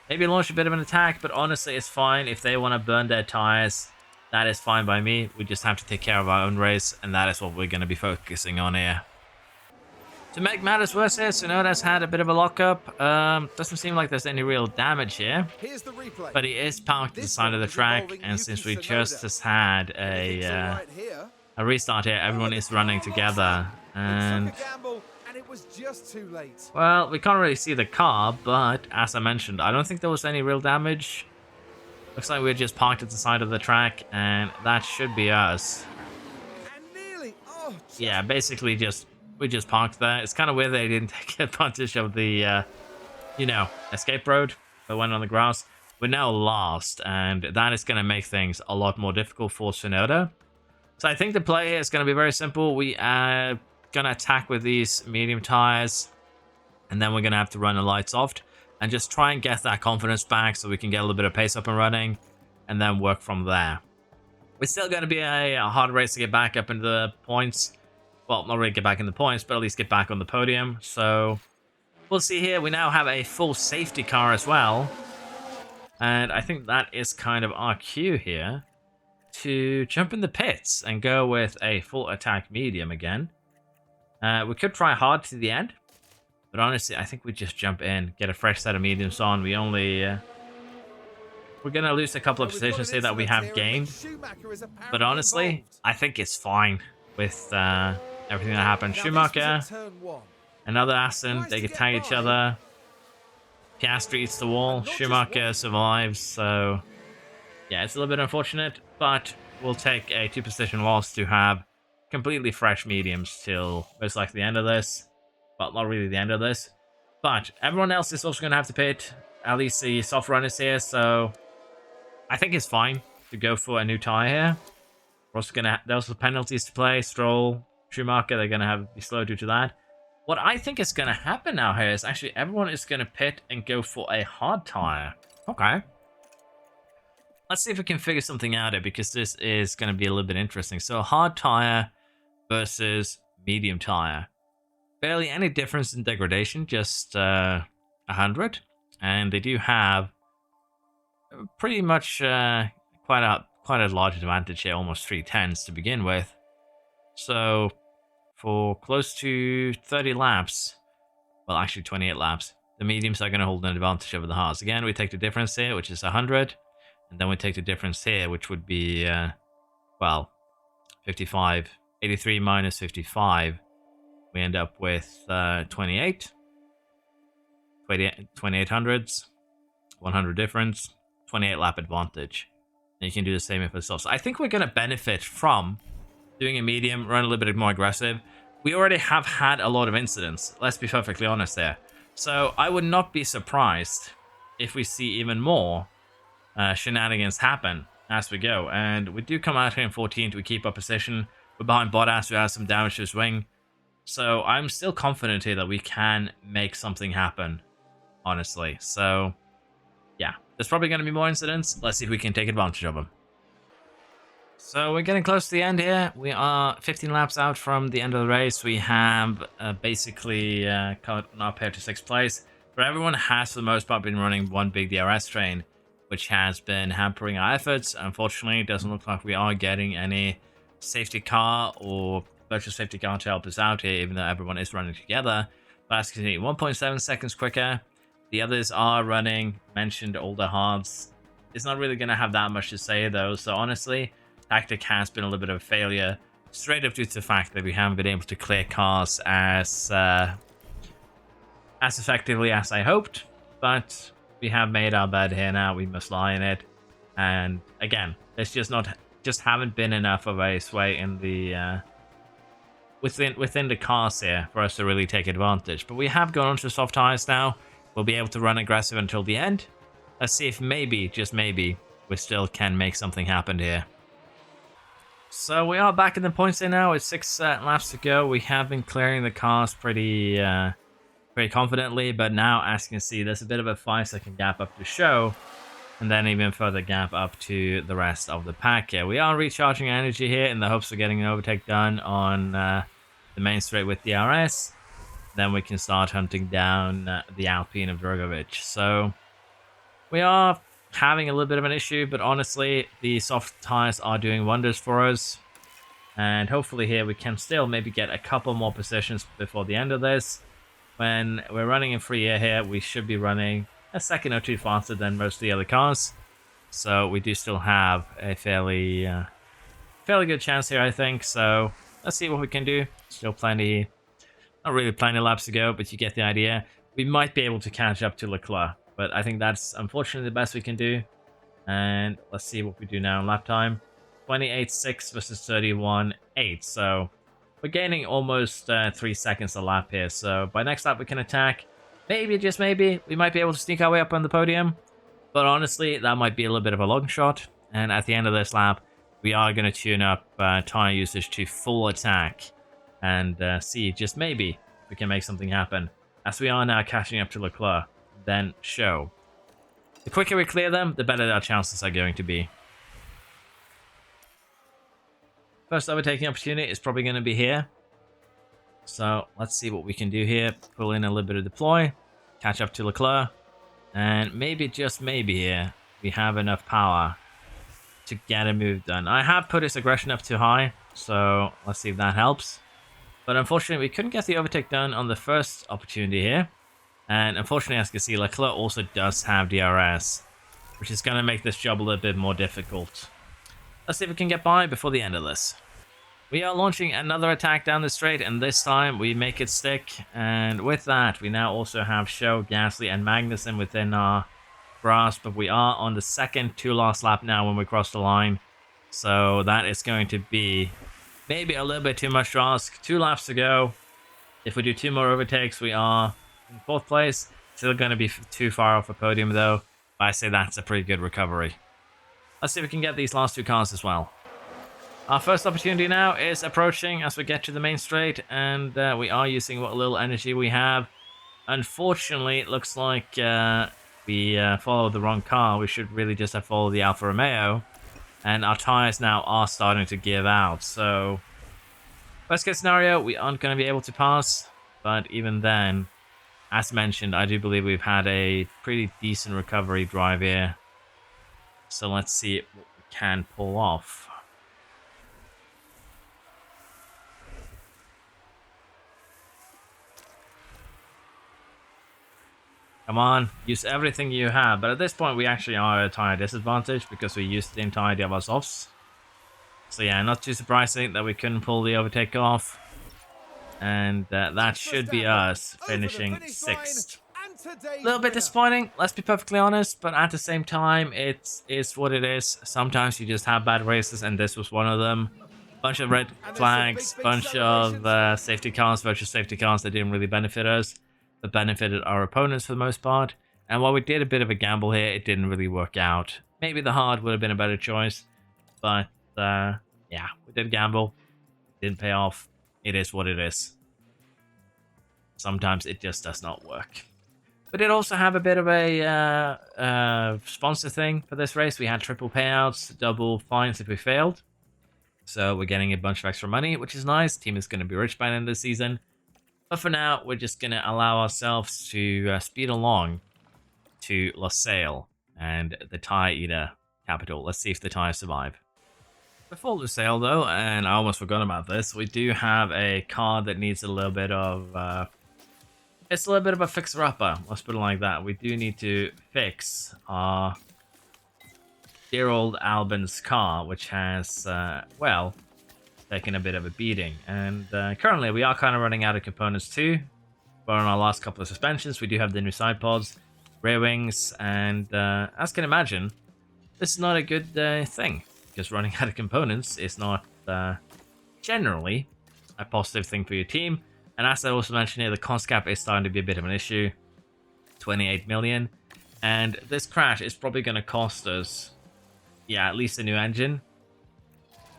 maybe launch a bit of an attack. But honestly, it's fine. If they want to burn their tires, that is fine by me. We just have to take care of our own race. And that is what we're going to be focusing on here. To make matters worse here, Tsunoda's had a bit of a lockup. Doesn't seem like there's any real damage here. Here's the replay. But he is parked at the side of the track, and since we just had a restart here, everyone is running together. And it was just too late. Well, we can't really see the car, but as I mentioned, I don't think there was any real damage. Looks like we're just parked at the side of the track, and that should be us. And nearly, yeah, basically we just parked there. It's kind of weird they didn't take advantage of the, you know, escape road that went on the grass. We're now last, and that is going to make things a lot more difficult for Tsunoda. So I think the play here is going to be very simple. We are going to attack with these medium tires, and then we're going to have to run the lights off and just try and get that confidence back so we can get a little bit of pace up and running, and then work from there. It's still going to be a hard race to get back up into the points. Well, not really get back in the points, but at least get back on the podium. So we'll see here. We now have a full safety car as well. And I think that is kind of our cue here to jump in the pits and go with a full attack medium again. We could try hard to the end, but honestly, I think we just jump in, get a fresh set of mediums on. We only... we're going to lose a couple of positions here that we have gained. But honestly, I think it's fine with... everything that happened. Schumacher, another Aston, they could tag each other. Piastri eats the wall. Schumacher survives, so yeah, it's a little bit unfortunate, but we'll take a 2-position loss to have completely fresh mediums till most likely the end of this. Well, not really the end of this, but everyone else is also going to have to pit. At least the soft runners here, so I think it's fine to go for a new tire here. We're also going to there's also penalties to play. Stroll, Schumacher, they're going to have be slow due to that. What I think is going to happen now here is actually everyone is going to pit and go for a hard tire. Okay. Let's see if we can figure something out here, because this is going to be a little bit interesting. So a hard tire versus medium tire. Barely any difference in degradation, just 100. And they do have pretty much quite a large advantage here, almost 3/10s to begin with. So for close to 30 laps, well, actually 28 laps, the mediums are going to hold an advantage over the hards. Again, we take the difference here, which is 100, and then we take the difference here, which would be, well, 55. 83 minus 55, we end up with 28. 2800s, 100 difference, 28 lap advantage. And you can do the same for yourself. So I think we're going to benefit from doing a medium, run a little bit more aggressive. We already have had a lot of incidents, let's be perfectly honest there. So I would not be surprised if we see even more shenanigans happen as we go. And we do come out here in 14th, we keep our position. We're behind Bottas, who has some damage to his wing. So I'm still confident here that we can make something happen, honestly. So yeah, there's probably going to be more incidents. Let's see if we can take advantage of them. So we're getting close to the end here. We are 15 laps out from the end of the race. We have basically cut up here to 6th place. But everyone has, for the most part, been running one big DRS train, which has been hampering our efforts. Unfortunately, it doesn't look like we are getting any safety car or virtual safety car to help us out here, even though everyone is running together. But as you can see, 1.7 seconds quicker. The others are running, mentioned older hards. It's not really going to have that much to say, though. So honestly, tactic has been a little bit of a failure, straight up due to the fact that we haven't been able to clear cars as effectively as I hoped. But we have made our bed here now. We must lie in it. And again, it's just haven't been enough of a sway in the within the cars here for us to really take advantage. But we have gone onto soft tires now. We'll be able to run aggressive until the end. Let's see if maybe, just maybe, we still can make something happen here. So we are back in the points here now. It's 6 laps to go. We have been clearing the cars pretty confidently, but now, as you can see, there's a bit of a 5-second gap up to show, and then even further gap up to the rest of the pack here. We are recharging energy here in the hopes of getting an overtake done on the main straight with DRS. Then we can start hunting down the Alpine of Drogovic. So we are having a little bit of an issue, but honestly, the soft tires are doing wonders for us. And hopefully here we can still maybe get a couple more positions before the end of this. When we're running in free air here, we should be running a second or two faster than most of the other cars. So we do still have a fairly good chance here, I think. So let's see what we can do. Still plenty, not really plenty laps to go, but you get the idea. We might be able to catch up to Leclerc, but I think that's unfortunately the best we can do. And let's see what we do now in lap time. 28.6 versus 31.8. So we're gaining almost 3 seconds a lap here. So by next lap we can attack. Maybe, just maybe, we might be able to sneak our way up on the podium. But honestly, that might be a little bit of a long shot. And at the end of this lap, we are going to tune up tire usage to full attack. And see, just maybe, if we can make something happen. As we are now catching up to Leclerc, then show. The quicker we clear them, the better our chances are going to be. First overtaking opportunity is probably going to be here. So let's see what we can do here. Pull in a little bit of deploy. Catch up to Leclerc. And maybe, just maybe here, we have enough power to get a move done. I have put his aggression up too high. So let's see if that helps. But unfortunately, we couldn't get the overtake done on the first opportunity here. And unfortunately, as you can see, Leclerc also does have DRS, which is going to make this job a little bit more difficult. Let's see if we can get by before the end of this. We are launching another attack down the straight, and this time we make it stick. And with that, we now also have Show, Gasly, and Magnussen within our grasp. But we are on the second to last lap now when we cross the line. So that is going to be maybe a little bit too much to ask. 2 laps to go. If we do 2 more overtakes, we are in 4th place. Still going to be too far off the podium, though. But I say that's a pretty good recovery. Let's see if we can get these last 2 cars as well. Our first opportunity now is approaching as we get to the main straight, and we are using what little energy we have. Unfortunately, it looks like we followed the wrong car. We should really just have followed the Alfa Romeo, and our tires now are starting to give out. So, worst case scenario, we aren't going to be able to pass, but even then, as mentioned, I do believe we've had a pretty decent recovery drive here. So let's see what we can pull off. Come on, use everything you have. But at this point, we actually are at a tire disadvantage because we used the entirety of our softs. So yeah, not too surprising that we couldn't pull the overtake off. And that should be us finishing 6th. A little bit disappointing, let's be perfectly honest. But at the same time, it is what it is. Sometimes you just have bad races, and this was one of them. Bunch of red flags, bunch of safety cars, virtual safety cars that didn't really benefit us, but benefited our opponents for the most part. And while we did a bit of a gamble here, it didn't really work out. Maybe the hard would have been a better choice, but yeah, we did gamble. Didn't pay off. It is what it is. Sometimes it just does not work. We did also have a bit of a sponsor thing for this race. We had triple payouts, double fines if we failed. So we're getting a bunch of extra money, which is nice. Team is going to be rich by the end of the season. But for now, we're just going to allow ourselves to speed along to Lusail and the Tire Eater capital. Let's see if the tires survive. Before Lusail, though, and I almost forgot about this, we do have a car that needs a little bit of... it's a little bit of a fixer-upper, let's put it like that. We do need to fix our dear old Albon's car, which has, well, taken a bit of a beating. And currently, we are kind of running out of components too. But on our last couple of suspensions, we do have the new side pods, rear wings, and as you can imagine, this is not a good thing. Because running out of components is not generally a positive thing for your team. And as I also mentioned here, the cost cap is starting to be a bit of an issue. 28 million. And this crash is probably going to cost us, yeah, at least a new engine.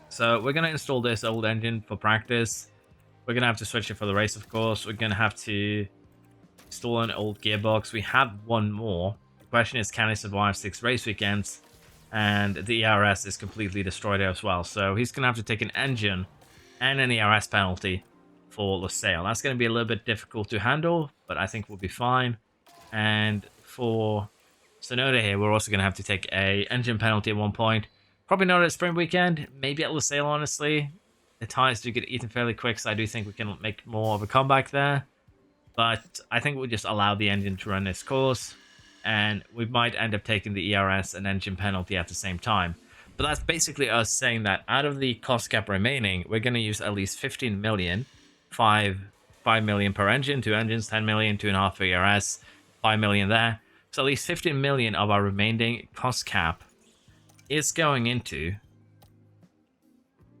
So we're going to install this old engine for practice. We're going to have to switch it for the race, of course. We're going to have to install an old gearbox. We have one more. The question is, can he survive 6 race weekends? And the ERS is completely destroyed as well. So he's going to have to take an engine and an ERS penalty for Lusail. That's going to be a little bit difficult to handle, but I think we'll be fine. And for Sonoda here, we're also going to have to take a engine penalty at one point. Probably not at sprint weekend, maybe at Lusail, honestly. The tires do get eaten fairly quick, so I do think we can make more of a comeback there. But I think we'll just allow the engine to run its course. And we might end up taking the ERS and engine penalty at the same time. But that's basically us saying that out of the cost cap remaining, we're going to use at least 15 million. 5 million per engine, 2 engines, 10 million, 2.5 for ERS, 5 million there. So at least 15 million of our remaining cost cap is going into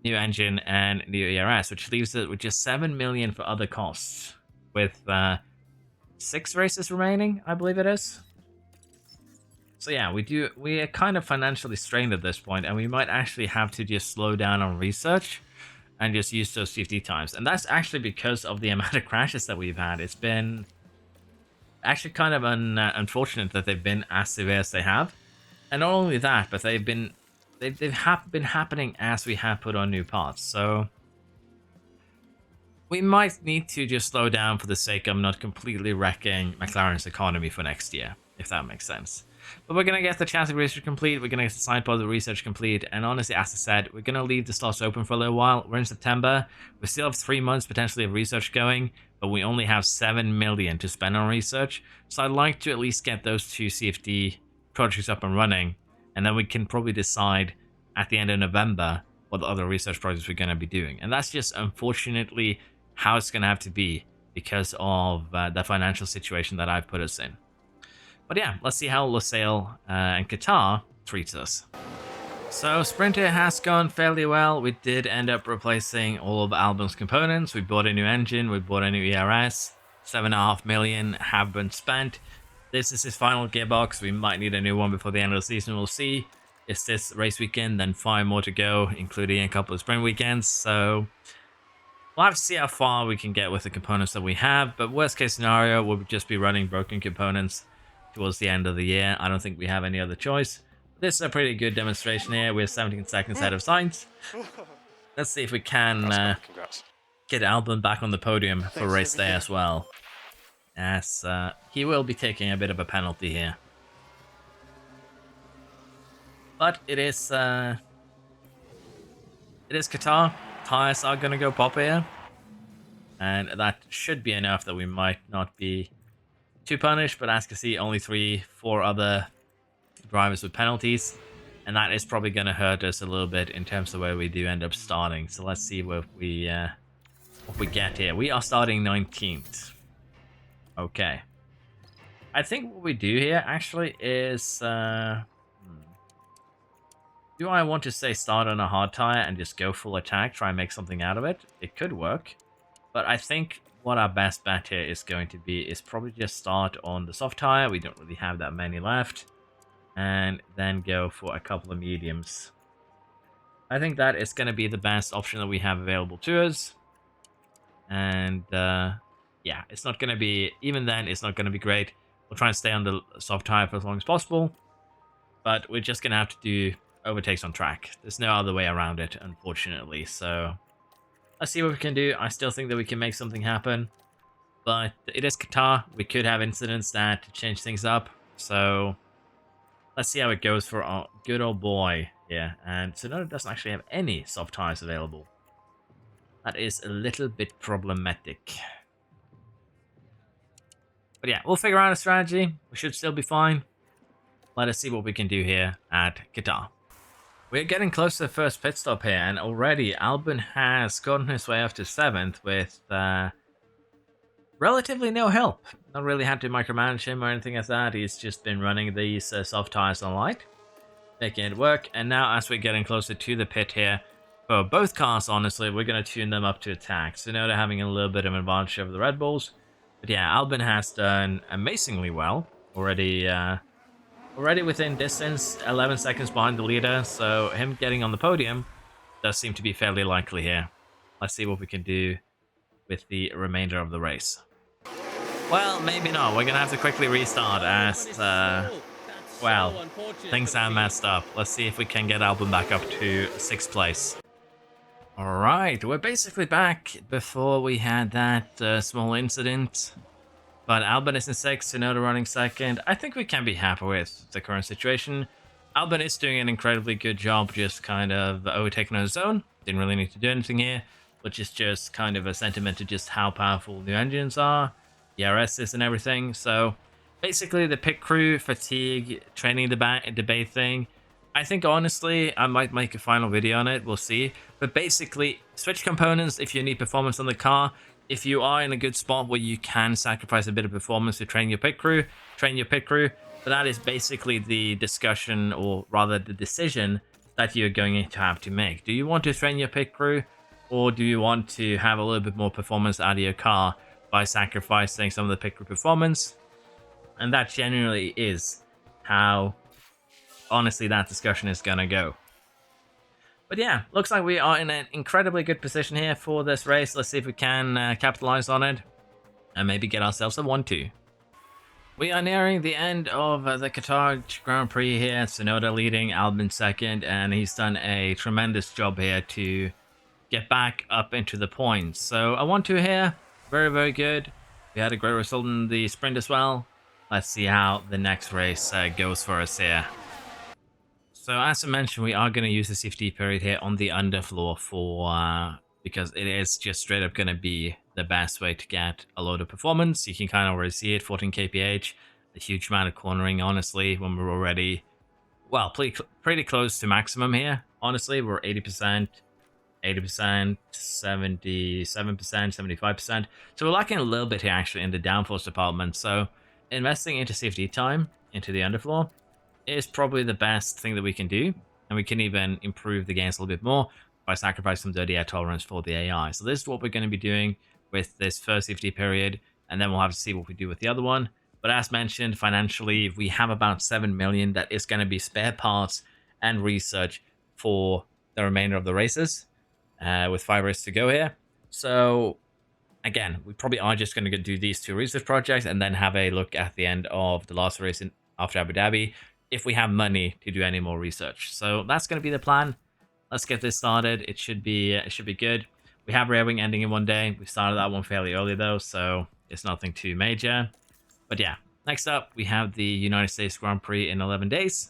new engine and new ERS, which leaves it with just 7 million for other costs, with 6 races remaining, I believe it is. So yeah, we are kind of financially strained at this point, and we might actually have to just slow down on research and just use those CFD times. And that's actually because of the amount of crashes that we've had. It's been actually kind of unfortunate that they've been as severe as they have. And not only that, but they've been happening as we have put on new parts. So we might need to just slow down for the sake of not completely wrecking McLaren's economy for next year, if that makes sense. But we're going to get the chassis research complete, we're going to get the side pod research complete, and honestly, as I said, we're going to leave the slots open for a little while. We're in September, we still have 3 months potentially of research going, but we only have 7 million to spend on research, so I'd like to at least get those 2 CFD projects up and running, and then we can probably decide at the end of November what the other research projects we're going to be doing. And that's just unfortunately how it's going to have to be because of the financial situation that I've put us in. But yeah, let's see how Lusail and Qatar treats us. So Sprinter has gone fairly well. We did end up replacing all of Albon's components. We bought a new engine, we bought a new ERS, 7.5 million have been spent. This is his final gearbox. We might need a new one before the end of the season. We'll see. It's this race weekend, then 5 more to go, including a couple of sprint weekends. So we'll have to see how far we can get with the components that we have. But worst case scenario, we'll just be running broken components towards the end of the year. I don't think we have any other choice. This is a pretty good demonstration here. We're 17 seconds ahead of Sainz. Let's see if we can get Albon back on the podium for race day as well. As he will be taking a bit of a penalty here. But it is Qatar. Tires are going to go pop here. And that should be enough that we might not be too punished. But as you can see, only 4 other drivers with penalties, and that is probably going to hurt us a little bit in terms of where we do end up starting. So let's see what we get here. We are starting 19th. Okay, I think what we do here actually is do I want to say start on a hard tire and just go full attack, try and make something out of it? It could work, but I think what our best bet here is going to be is probably just start on the soft tire. We don't really have that many left. And then go for a couple of mediums. I think that is going to be the best option that we have available to us. And yeah, it's not going to be, even then, it's not going to be great. We'll try and stay on the soft tire for as long as possible. But we're just going to have to do overtakes on track. There's no other way around it, unfortunately. So let's see what we can do. I still think that we can make something happen. But it is Qatar. We could have incidents that change things up. So let's see how it goes for our good old boy here. And Tsunoda doesn't actually have any soft tires available. That is a little bit problematic. But yeah, we'll figure out a strategy. We should still be fine. Let us see what we can do here at Qatar. We're getting close to the first pit stop here, and already Albon has gotten his way up to 7th with relatively no help. Not really had to micromanage him or anything like that. He's just been running these soft tires on light, making it work. And now as we're getting closer to the pit here, for both cars, honestly, we're going to tune them up to attack. So now they're having a little bit of an advantage over the Red Bulls. But yeah, Albon has done amazingly well. Already within distance, 11 seconds behind the leader. So him getting on the podium does seem to be fairly likely here. Let's see what we can do with the remainder of the race. Well, maybe not. We're going to have to quickly restart as, well, things are messed up. Let's see if we can get Albon back up to 6th place. Alright, we're basically back before we had that small incident. But Albon is in 6th, Tsunoda running 2nd. I think we can be happy with the current situation. Albon is doing an incredibly good job just kind of overtaking on his own. Didn't really need to do anything here, which is just kind of a sentiment to just how powerful new engines are, ERSs and everything. So basically the pit crew fatigue, training debate thing. I think honestly, I might make a final video on it, we'll see. But basically, switch components if you need performance on the car. If you are in a good spot where you can sacrifice a bit of performance to train your pit crew, train your pit crew. But that is basically the discussion, or rather the decision that you're going to have to make. Do you want to train your pit crew, or do you want to have a little bit more performance out of your car by sacrificing some of the pit crew performance? And that genuinely is how, honestly, that discussion is going to go. But yeah, looks like we are in an incredibly good position here for this race. Let's see if we can capitalize on it and maybe get ourselves a 1-2. We are nearing the end of the Qatar Grand Prix here. Tsunoda leading, Albon 2nd, and he's done a tremendous job here to get back up into the points. So a 1-2 here, very, very good. We had a great result in the sprint as well. Let's see how the next race goes for us here. So as I mentioned, we are going to use the CFD period here on the underfloor for because it is just straight up going to be the best way to get a load of performance. You can kind of already see it, 14 kph, a huge amount of cornering, honestly, when we're already, well, pretty close to maximum here honestly, we're 80%, 80%, 77%, 75%. So we're lacking a little bit here actually in the downforce department. So investing into safety time, into the underfloor, is probably the best thing that we can do. And we can even improve the gains a little bit more by sacrificing some dirty air tolerance for the AI. So this is what we're going to be doing with this first safety period. And then we'll have to see what we do with the other one. But as mentioned, financially, we have about 7 million that is going to be spare parts and research for the remainder of the races, with 5 races to go here. So again, we probably are just going to do these 2 research projects and then have a look at the end of the last race after Abu Dhabi if we have money to do any more research. So that's going to be the plan. Let's get this started. It should be good. We have Rear Wing ending in 1 day. We started that one fairly early though, so it's nothing too major. But yeah, next up we have the United States Grand Prix in 11 days.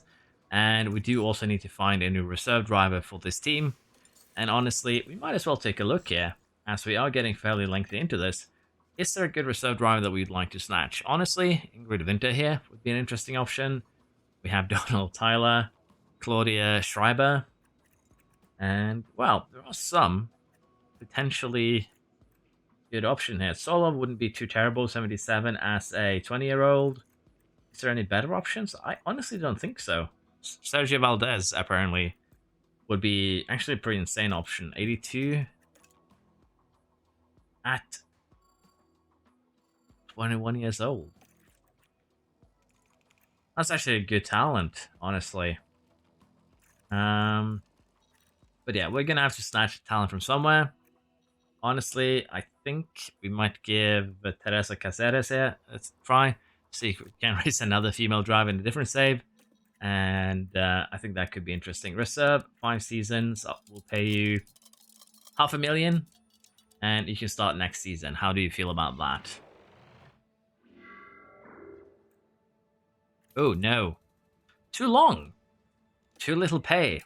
And we do also need to find a new reserve driver for this team. And honestly, we might as well take a look here, as we are getting fairly lengthy into this. Is there a good reserve driver that we'd like to snatch? Honestly, Ingrid Winter here would be an interesting option. We have Donald Tyler, Claudia Schreiber, and, well, there are some potentially good option here. Solov wouldn't be too terrible, 77 as a 20-year-old. Is there any better options? I honestly don't think so. Sergio Valdez, apparently, would be actually a pretty insane option. 82 at 21 years old. That's actually a good talent, honestly. But yeah, we're gonna have to snatch talent from somewhere. Honestly, I think we might give Teresa Caceres here. Let's try. See if we can raise another female driver in a different save. And I think that could be interesting. Reserve, 5 seasons. We'll pay you 500,000. And you can start next season. How do you feel about that? Oh, no. Too long. Too little pay.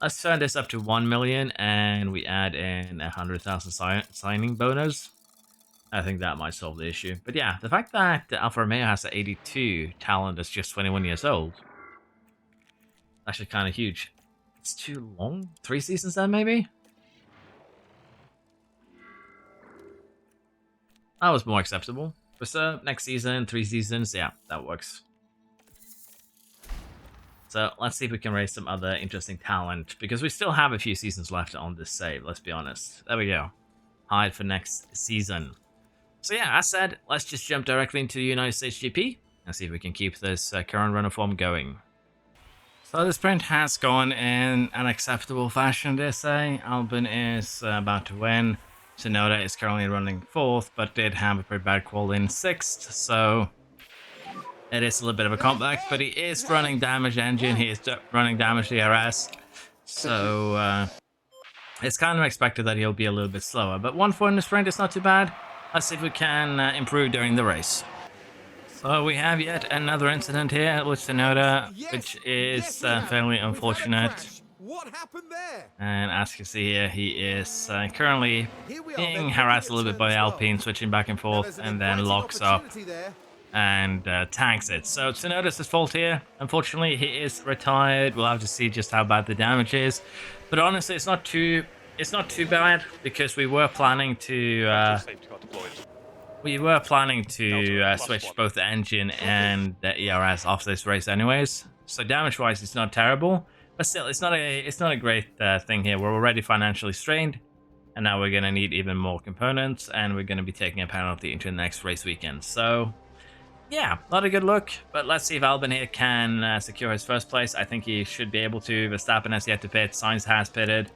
Let's turn this up to 1 million and we add in 100,000 signing bonus. I think that might solve the issue. But yeah, the fact that Alfa Romeo has an 82 talent that's just 21 years old, actually kind of huge. It's too long? 3 seasons then, maybe? That was more acceptable. Reserve, next season, 3 seasons. Yeah, that works. So let's see if we can raise some other interesting talent, because we still have a few seasons left on this save, let's be honest. There we go. Hide for next season. So yeah, as said, let's just jump directly into the United States GP and see if we can keep this current run of form going. So the sprint has gone in an acceptable fashion, they say. Albon is about to win. Tsunoda is currently running 4th, but did have a pretty bad qual in 6th, so it is a little bit of a comeback, but he is running damaged engine, he is running damaged DRS, so it's kind of expected that he'll be a little bit slower, but 1-4 in the sprint is not too bad. Let's see if we can improve during the race. So we have yet another incident here with Tsunoda, which is fairly unfortunate. What happened there? And as you can see here, he is currently being harassed a little bit by Alpine, switching back and forth, and then locks up and tags it. So Tsunoda's his fault here. Unfortunately, he is retired. We'll have to see just how bad the damage is. But honestly, it's not too bad, because we were planning to switch both the engine and the ERS after this race anyways. So damage-wise, it's not terrible. But still, it's not a great thing here. We're already financially strained, and now we're gonna need even more components, and we're gonna be taking a penalty into the next race weekend. So yeah, not a good look, but let's see if Albon here can secure his first place. I think he should be able to. Verstappen has yet to pit, Sainz has pitted,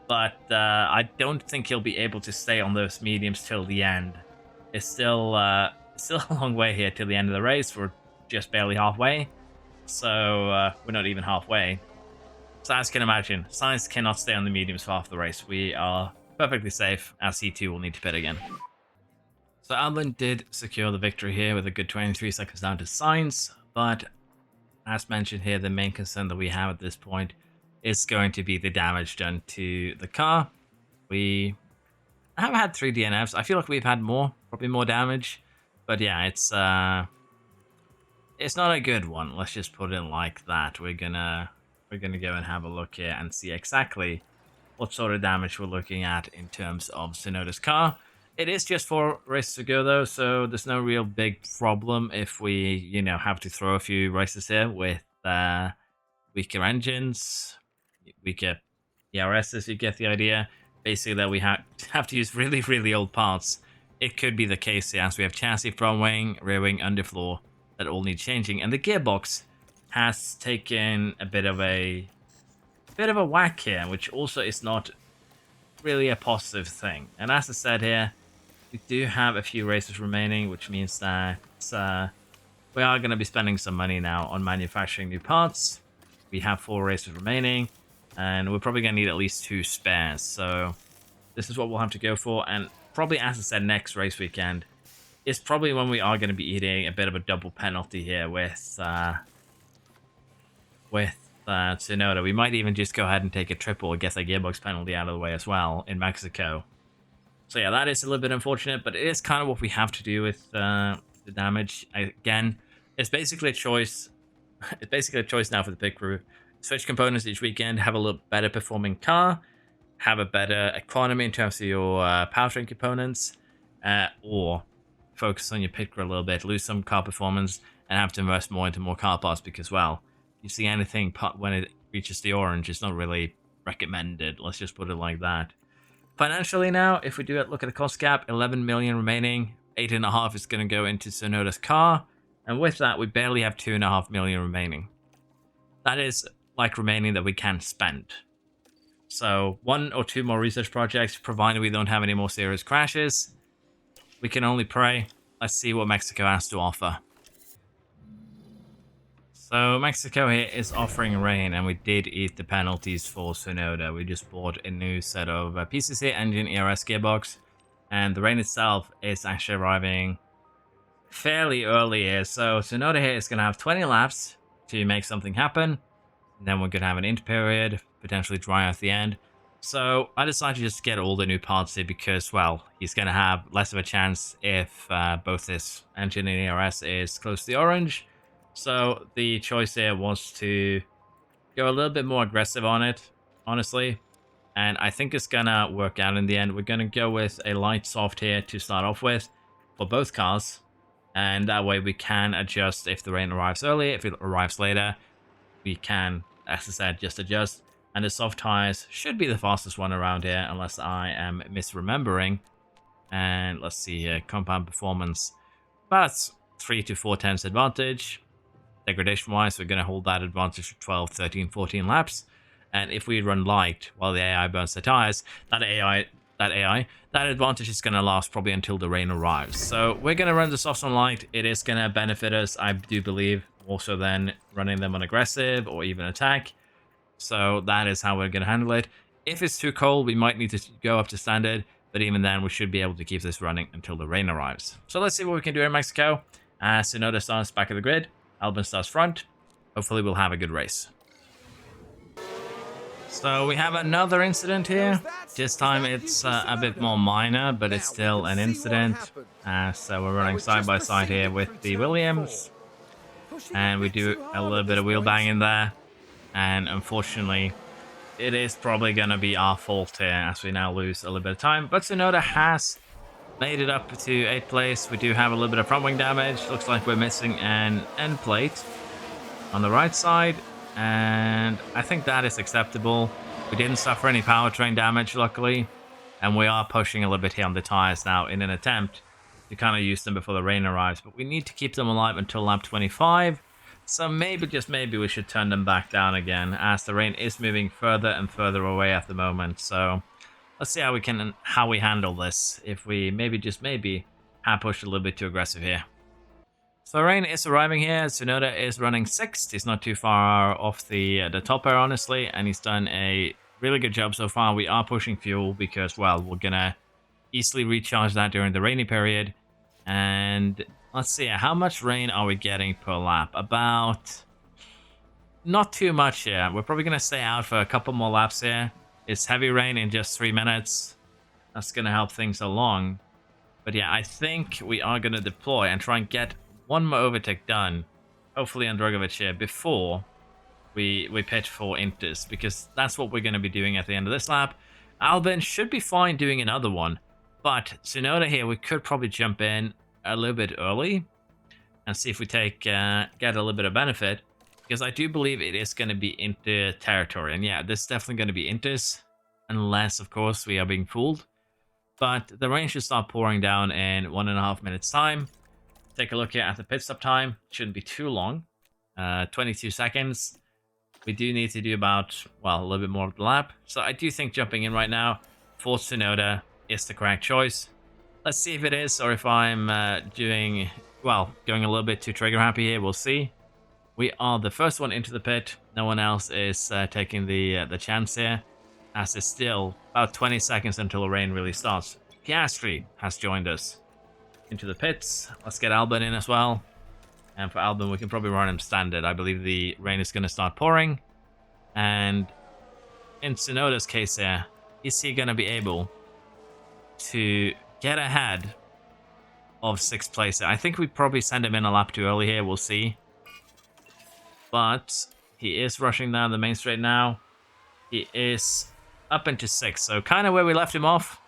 but I don't think he'll be able to stay on those mediums till the end. It's still a long way here till the end of the race. We're just barely halfway, so we're not even halfway. So as you can imagine, Sainz cannot stay on the mediums for half the race. We are perfectly safe, as he too will need to pit again. So Albon did secure the victory here with a good 23 seconds down to Sainz, but as mentioned here, the main concern that we have at this point is going to be the damage done to the car. We have had 3 DNFs. I feel like we've had probably more damage, but yeah, it's not a good one. Let's just put it like that. We're gonna we're going to go and have a look here and see exactly what sort of damage we're looking at in terms of Tsunoda's car. It is just 4 races to go though, so there's no real big problem if we, you know, have to throw a few races here with weaker engines, weaker ERSs, you get the idea. Basically that we have to use really, really old parts. It could be the case here, as we have chassis, front wing, rear wing, underfloor that all need changing, and the gearbox has taken a bit of a whack here, which also is not really a positive thing. And as I said here, we do have a few races remaining, which means that we are going to be spending some money now on manufacturing new parts. We have 4 races remaining, and we're probably going to need at least 2 spares. So this is what we'll have to go for, and probably, as I said, next race weekend is probably when we are going to be eating a bit of a double penalty here with Tsunoda. We might even just go ahead and take a triple, get the gearbox penalty out of the way as well in Mexico. So yeah, that is a little bit unfortunate, but it is kind of what we have to do with the damage. Again, it's basically a choice. It's basically a choice now for the pit crew. Switch components each weekend, have a little better performing car, have a better economy in terms of your powertrain components, or focus on your pit crew a little bit, lose some car performance, and have to invest more into more car parts because, well, you see anything when it reaches the orange, it's not really recommended. Let's just put it like that. Financially now, if we do look at the cost cap, 11 million remaining, 8.5 is going to go into Tsunoda's car, and with that, we barely have 2.5 million remaining. That is like remaining that we can spend. So 1 or 2 more research projects, provided we don't have any more serious crashes. We can only pray. Let's see what Mexico has to offer. So Mexico here is offering rain, and we did eat the penalties for Tsunoda. We just bought a new set of PCC engine ERS gearbox, and the rain itself is actually arriving fairly early here. So Tsunoda here is going to have 20 laps to make something happen. And then we're going to have an inter period, potentially dry at the end. So I decided to just get all the new parts here because, well, he's going to have less of a chance if both this engine and ERS is close to the orange. So the choice here was to go a little bit more aggressive on it, honestly. And I think it's going to work out in the end. We're going to go with a light soft here to start off with for both cars. And that way we can adjust if the rain arrives early. If it arrives later, we can, as I said, just adjust. And the soft tires should be the fastest one around here, unless I am misremembering. And let's see here, compound performance. About 3 to 4 tenths advantage. Degradation-wise, we're going to hold that advantage for 12, 13, 14 laps. And if we run light while the AI burns the tires, that advantage is going to last probably until the rain arrives. So we're going to run the softs on light. It is going to benefit us, I do believe, also than running them on aggressive or even attack. So that is how we're going to handle it. If it's too cold, we might need to go up to standard, but even then we should be able to keep this running until the rain arrives. So let's see what we can do in Mexico. Tsunoda starts back of the grid, Albon starts front. Hopefully we'll have a good race. So we have another incident here. This time it's a bit more minor, but it's still an incident. So we're running side by side here with the Williams. And we do a little bit of wheel banging there. And unfortunately, it is probably going to be our fault here as we now lose a little bit of time. But Tsunoda has made it up to 8th place. We do have a little bit of front wing damage. Looks like we're missing an end plate on the right side. And I think that is acceptable. We didn't suffer any powertrain damage, luckily. And we are pushing a little bit here on the tires now in an attempt to kind of use them before the rain arrives. But we need to keep them alive until lap 25. So maybe, just maybe, we should turn them back down again, as the rain is moving further and further away at the moment. So let's see how we handle this. If we maybe, just maybe, have pushed a little bit too aggressive here. So rain is arriving here. Tsunoda is running 6th. He's not too far off the top here, honestly, and he's done a really good job so far. We are pushing fuel because, well, we're gonna easily recharge that during the rainy period. And let's see, how much rain are we getting per lap? About not too much here. We're probably going to stay out for a couple more laps here. It's heavy rain in just 3 minutes. That's going to help things along. But yeah, I think we are going to deploy and try and get one more overtake done. Hopefully on Drogovic here before we pit for inters, because that's what we're going to be doing at the end of this lap. Albon should be fine doing another one, but Tsunoda here, we could probably jump in a little bit early and see if we get a little bit of benefit, because I do believe it is going to be inter territory. And yeah, this is definitely going to be inters, unless of course we are being fooled. But the rain should start pouring down in 1.5 minutes time. Take a look here at the pit stop time. Shouldn't be too long, 22 seconds. We do need to do about, well, a little bit more of the lap. So I do think jumping in right now for Tsunoda is the correct choice. Let's see if it is, or if I'm going a little bit too trigger happy here. We'll see. We are the first one into the pit. No one else is taking the chance here, as it's still about 20 seconds until the rain really starts. Piastri has joined us into the pits. Let's get Albon in as well. And for Albon, we can probably run him standard. I believe the rain is going to start pouring. And in Tsunoda's case here, is he going to be able to get ahead of 6th place? I think we probably send him in a lap too early here. We'll see. But he is rushing down the main straight now. He is up into 6th. So kind of where we left him off.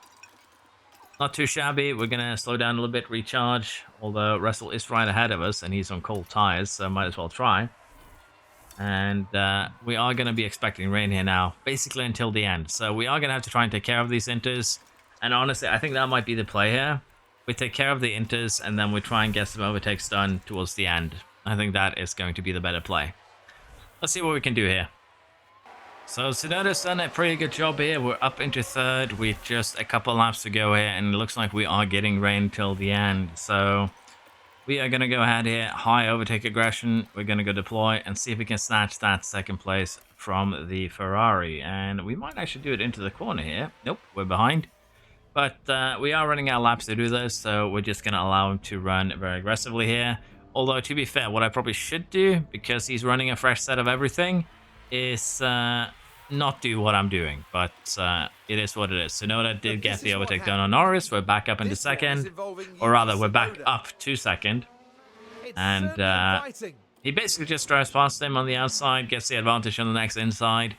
Not too shabby. We're going to slow down a little bit, recharge. Although Russell is right ahead of us and he's on cold tires, so might as well try. And we are going to be expecting rain here now, basically until the end. So we are going to have to try and take care of these inters. And honestly, I think that might be the play here. We take care of the inters and then we try and get some overtakes done towards the end. I think that is going to be the better play. Let's see what we can do here. So Tsunoda's done a pretty good job here. We're up into 3rd with just a couple laps to go here, and it looks like we are getting rain till the end. So we are going to go ahead here, high overtake aggression. We're going to go deploy and see if we can snatch that 2nd place from the Ferrari. And we might actually do it into the corner here. Nope, we're behind. But we are running out of laps to do this, so we're just going to allow him to run very aggressively here. Although, to be fair, what I probably should do, because he's running a fresh set of everything, is not do what I'm doing. But it is what it is. Tsunoda did get the overtake done on Norris. We're back up into 2nd. Or rather, we're back up to 2nd. And he basically just drives past him on the outside, gets the advantage on the next inside,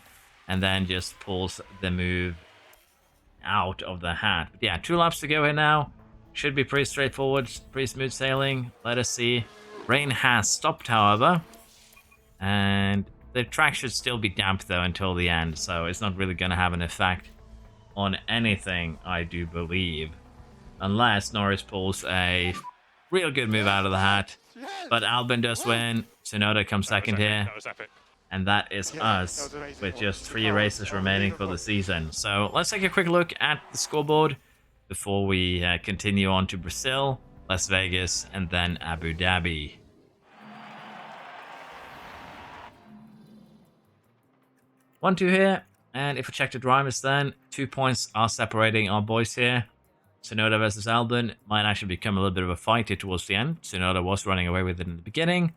and then just pulls the move out of the hat. But yeah, 2 laps to go here now. Should be pretty straightforward, pretty smooth sailing. Let us see. Rain has stopped, however. And the track should still be damp, though, until the end. So it's not really going to have an effect on anything, I do believe. Unless Norris pulls a real good move out of the hat. But Albon does win. Tsunoda comes 2nd here. That was epic. And that is us, with just 3 races remaining for the season. So let's take a quick look at the scoreboard before we continue on to Brazil, Las Vegas, and then Abu Dhabi. One, 2 here, and if we check the drivers then, 2 points are separating our boys here. Tsunoda versus Albon might actually become a little bit of a fight here towards the end. Tsunoda was running away with it in the beginning,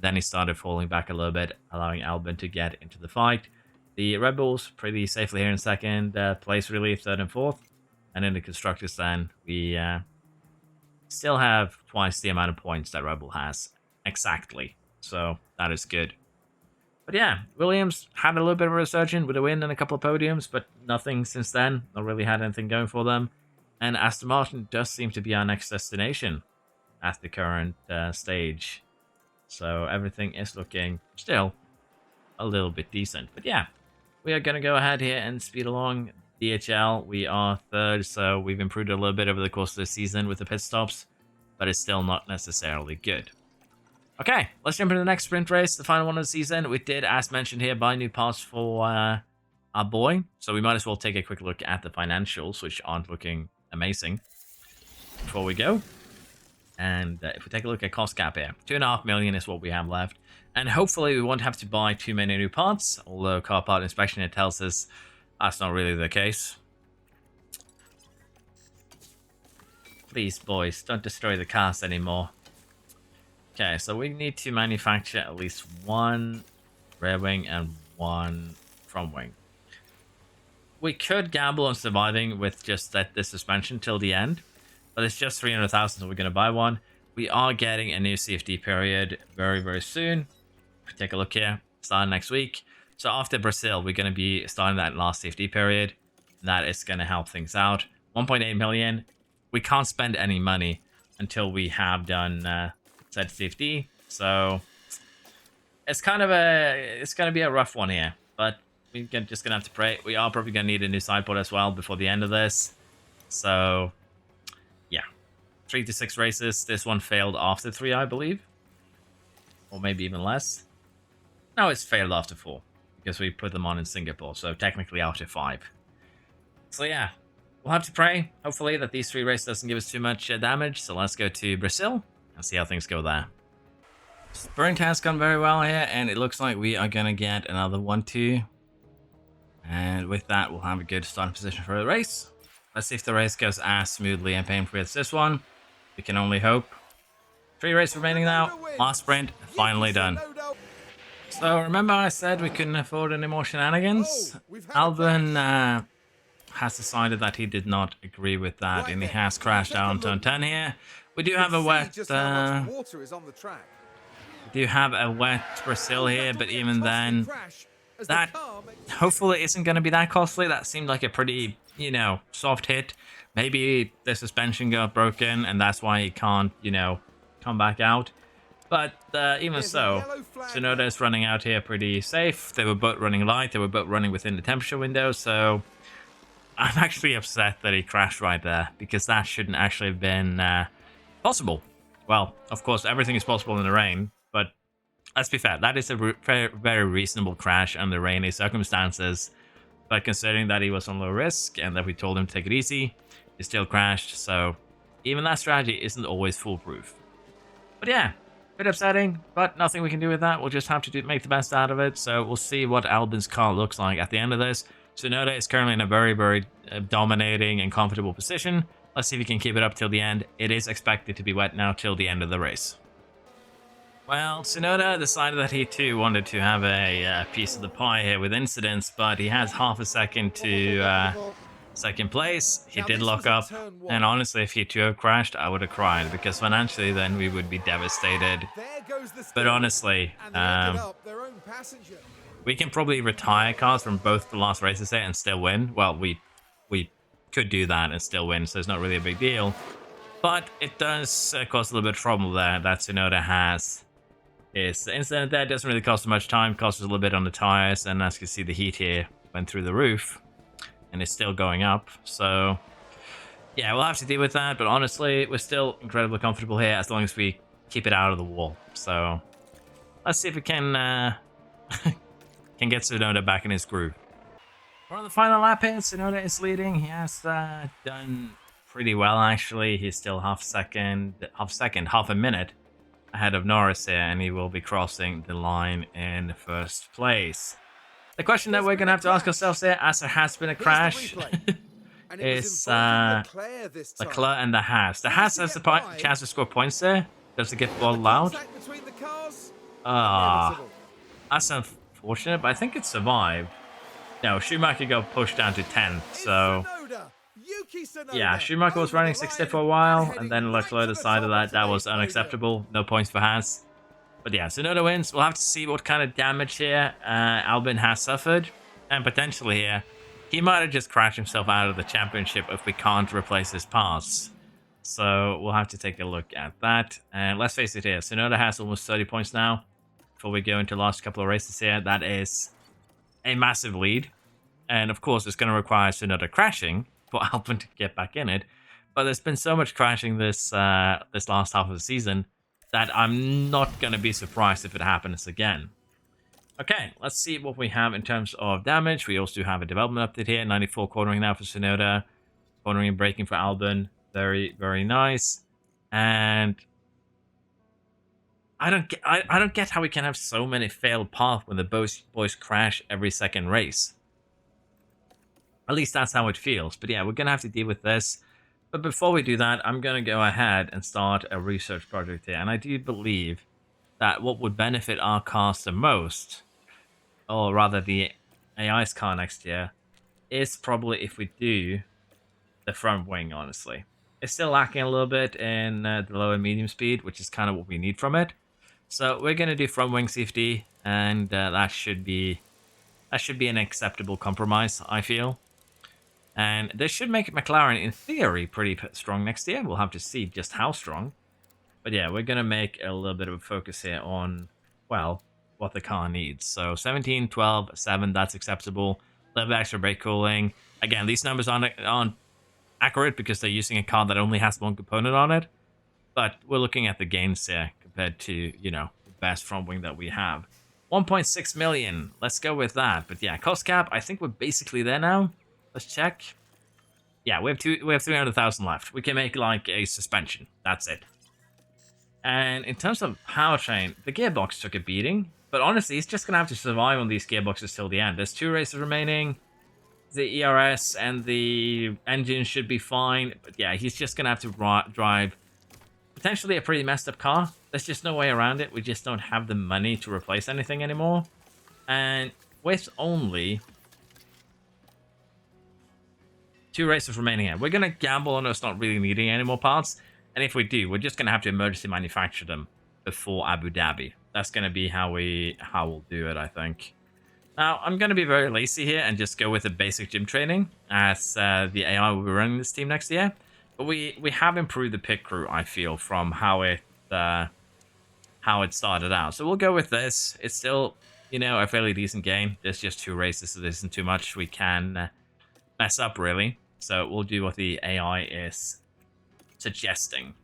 then he started falling back a little bit, allowing Albon to get into the fight. The Red Bulls pretty safely here in 2nd place, really, 3rd and 4th. And in the Constructors then, we still have twice the amount of points that Red Bull has. Exactly. So that is good. But yeah, Williams had a little bit of a resurgence with a win and a couple of podiums, but nothing since then. Not really had anything going for them. And Aston Martin does seem to be our next destination at the current stage. So everything is looking still a little bit decent. But yeah, we are going to go ahead here and speed along. DHL, we are 3rd, so we've improved a little bit over the course of the season with the pit stops, but it's still not necessarily good. Okay, let's jump into the next sprint race, the final one of the season. We did, as mentioned here, buy new parts for our boy, so we might as well take a quick look at the financials, which aren't looking amazing, before we go. And if we take a look at cost cap here, 2.5 million is what we have left, and hopefully we won't have to buy too many new parts, although car part inspection, it tells us that's not really the case. Please, boys, don't destroy the cars anymore. Okay, so we need to manufacture at least 1 rear wing and 1 front wing. We could gamble on surviving with just the suspension till the end, but it's just 300,000, so we're going to buy one. We are getting a new CFD period very, very soon. If we take a look here, starting next week. So after Brazil, we're going to be starting that last CFD period. That is going to help things out. 1.8 million. We can't spend any money until we have done said CFD. So it's kind of it's going to be a rough one here, but we're just going to have to pray. We are probably going to need a new sideboard as well before the end of this. So yeah, 3 to 6 races. This one failed after 3, I believe, or maybe even less. No, it's failed after 4 because we put them on in Singapore. So technically after 5. So yeah, we'll have to pray, hopefully, that these 3 races doesn't give us too much damage. So let's go to Brazil and see how things go there. Sprint has gone very well here, and it looks like we are going to get another 1-2. And with that, we'll have a good starting position for the race. Let's see if the race goes as smoothly and pain-free as this one. We can only hope. 3 races remaining now. Last sprint, finally done. So remember I said we couldn't afford any more shenanigans? Albon has decided that he did not agree with that, and he has crashed out on turn 10 here. We do have a wet Brazil here, but even then, that hopefully isn't going to be that costly. That seemed like a pretty, you know, soft hit. Maybe the suspension got broken, and that's why he can't, you know, come back out. But even so, Tsunoda is running out here pretty safe. They were both running light. They were both running within the temperature window, so I'm actually upset that he crashed right there, because that shouldn't actually have been possible. Well, of course, everything is possible in the rain, but let's be fair, that is a very reasonable crash under rainy circumstances. But considering that he was on low risk and that we told him to take it easy, he still crashed, so even that strategy isn't always foolproof. But yeah, bit upsetting, but nothing we can do with that. We'll just have to make the best out of it. So we'll see what Albon's car looks like at the end of this. Tsunoda is currently in a very dominating and comfortable position. Let's see if he can keep it up till the end. It is expected to be wet now till the end of the race. Well, Tsunoda decided that he too wanted to have a piece of the pie here with incidents, but he has half a second to second place. He did lock up, and honestly, if he too had crashed, I would have cried, because financially then we would be devastated. But honestly, we can probably retire cars from both the last races here and still win. Well, we could do that and still win, so it's not really a big deal. But it does cause a little bit of trouble there that Tsunoda has. His incident there doesn't really cost much time, costs us a little bit on the tires, and as you can see, the heat here went through the roof, and it's still going up. So yeah, we'll have to deal with that, but honestly, we're still incredibly comfortable here as long as we keep it out of the wall. So let's see if we can can get Tsunoda back in his groove. We're on the final lap here. Tsunoda is leading. He has done pretty well, actually. He's still half a minute ahead of Norris here, and he will be crossing the line in first place. The question that we're going to have to ask ourselves here, as there has been a crash, is Leclerc and the Haas. The Haas has the chance to score points there. Does it get balled out? That's unfortunate, but I think it survived. No, Schumacher got pushed down to 10th, so yeah, Schumacher was running 60 for a while, and then Leclerc decided that that was unacceptable. No points for Haas. But yeah, Tsunoda wins. We'll have to see what kind of damage here Albon has suffered, and potentially here, he might have just crashed himself out of the championship if we can't replace his parts. So we'll have to take a look at that. And let's face it here, Tsunoda has almost 30 points now. Before we go into the last couple of races here, that is a massive lead. And of course, it's going to require Tsunoda crashing for Albon to get back in it. But there's been so much crashing this last half of the season that I'm not going to be surprised if it happens again. Okay, let's see what we have in terms of damage. We also have a development update here. 94 cornering now for Tsunoda. Cornering and braking for Albon. Very nice. And I don't get how we can have so many failed paths when the boys crash every second race. At least that's how it feels. But yeah, we're going to have to deal with this. But before we do that, I'm going to go ahead and start a research project here. And I do believe that what would benefit our cars the most, or rather the AI's car next year, is probably if we do the front wing, honestly. It's still lacking a little bit in the low and medium speed, which is kind of what we need from it. So we're gonna do front wing safety, and that should be an acceptable compromise, I feel. And this should make McLaren, in theory, pretty strong next year. We'll have to see just how strong. But yeah, we're gonna make a little bit of a focus here on, well, what the car needs. So 17, 12, 7, that's acceptable. A little bit extra brake cooling. Again, these numbers aren't accurate because they're using a car that only has one component on it. But we're looking at the gains here compared to, you know, the best front wing that we have. 1.6 million. Let's go with that. But yeah, cost cap, I think we're basically there now. Let's check. Yeah, we have 300,000 left. We can make like a suspension. That's it. And in terms of powertrain, the gearbox took a beating. But honestly, he's just going to have to survive on these gearboxes till the end. There's 2 races remaining. The ERS and the engine should be fine. But yeah, he's just going to have to drive potentially a pretty messed up car. There's just no way around it. We just don't have the money to replace anything anymore. And with only 2 races remaining here, we're going to gamble on us not really needing any more parts. And if we do, we're just going to have to emergency manufacture them before Abu Dhabi. That's going to be how we'll do it, I think. Now, I'm going to be very lazy here and just go with the basic gym training, as the AI will be running this team next year. But we have improved the pit crew, I feel, from how it started out. So we'll go with this. It's still, you know, a fairly decent game. There's just 2 races, so there isn't too much we can mess up, really. So we'll do what the AI is suggesting.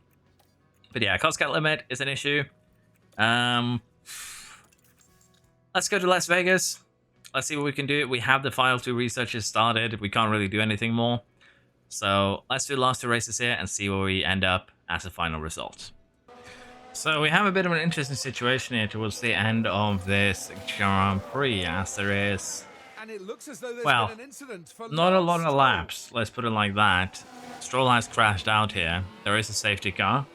But yeah, cost cap limit is an issue. Let's go to Las Vegas. Let's see what we can do. We have the final 2 researches started. We can't really do anything more. So let's do the last 2 races here and see where we end up as a final result. So we have a bit of an interesting situation here towards the end of this Grand Prix, as there is, And it looks as though there's well, been an incident for not a lot Lance of laps, let's put it like that. Stroll has crashed out here. There is a safety car.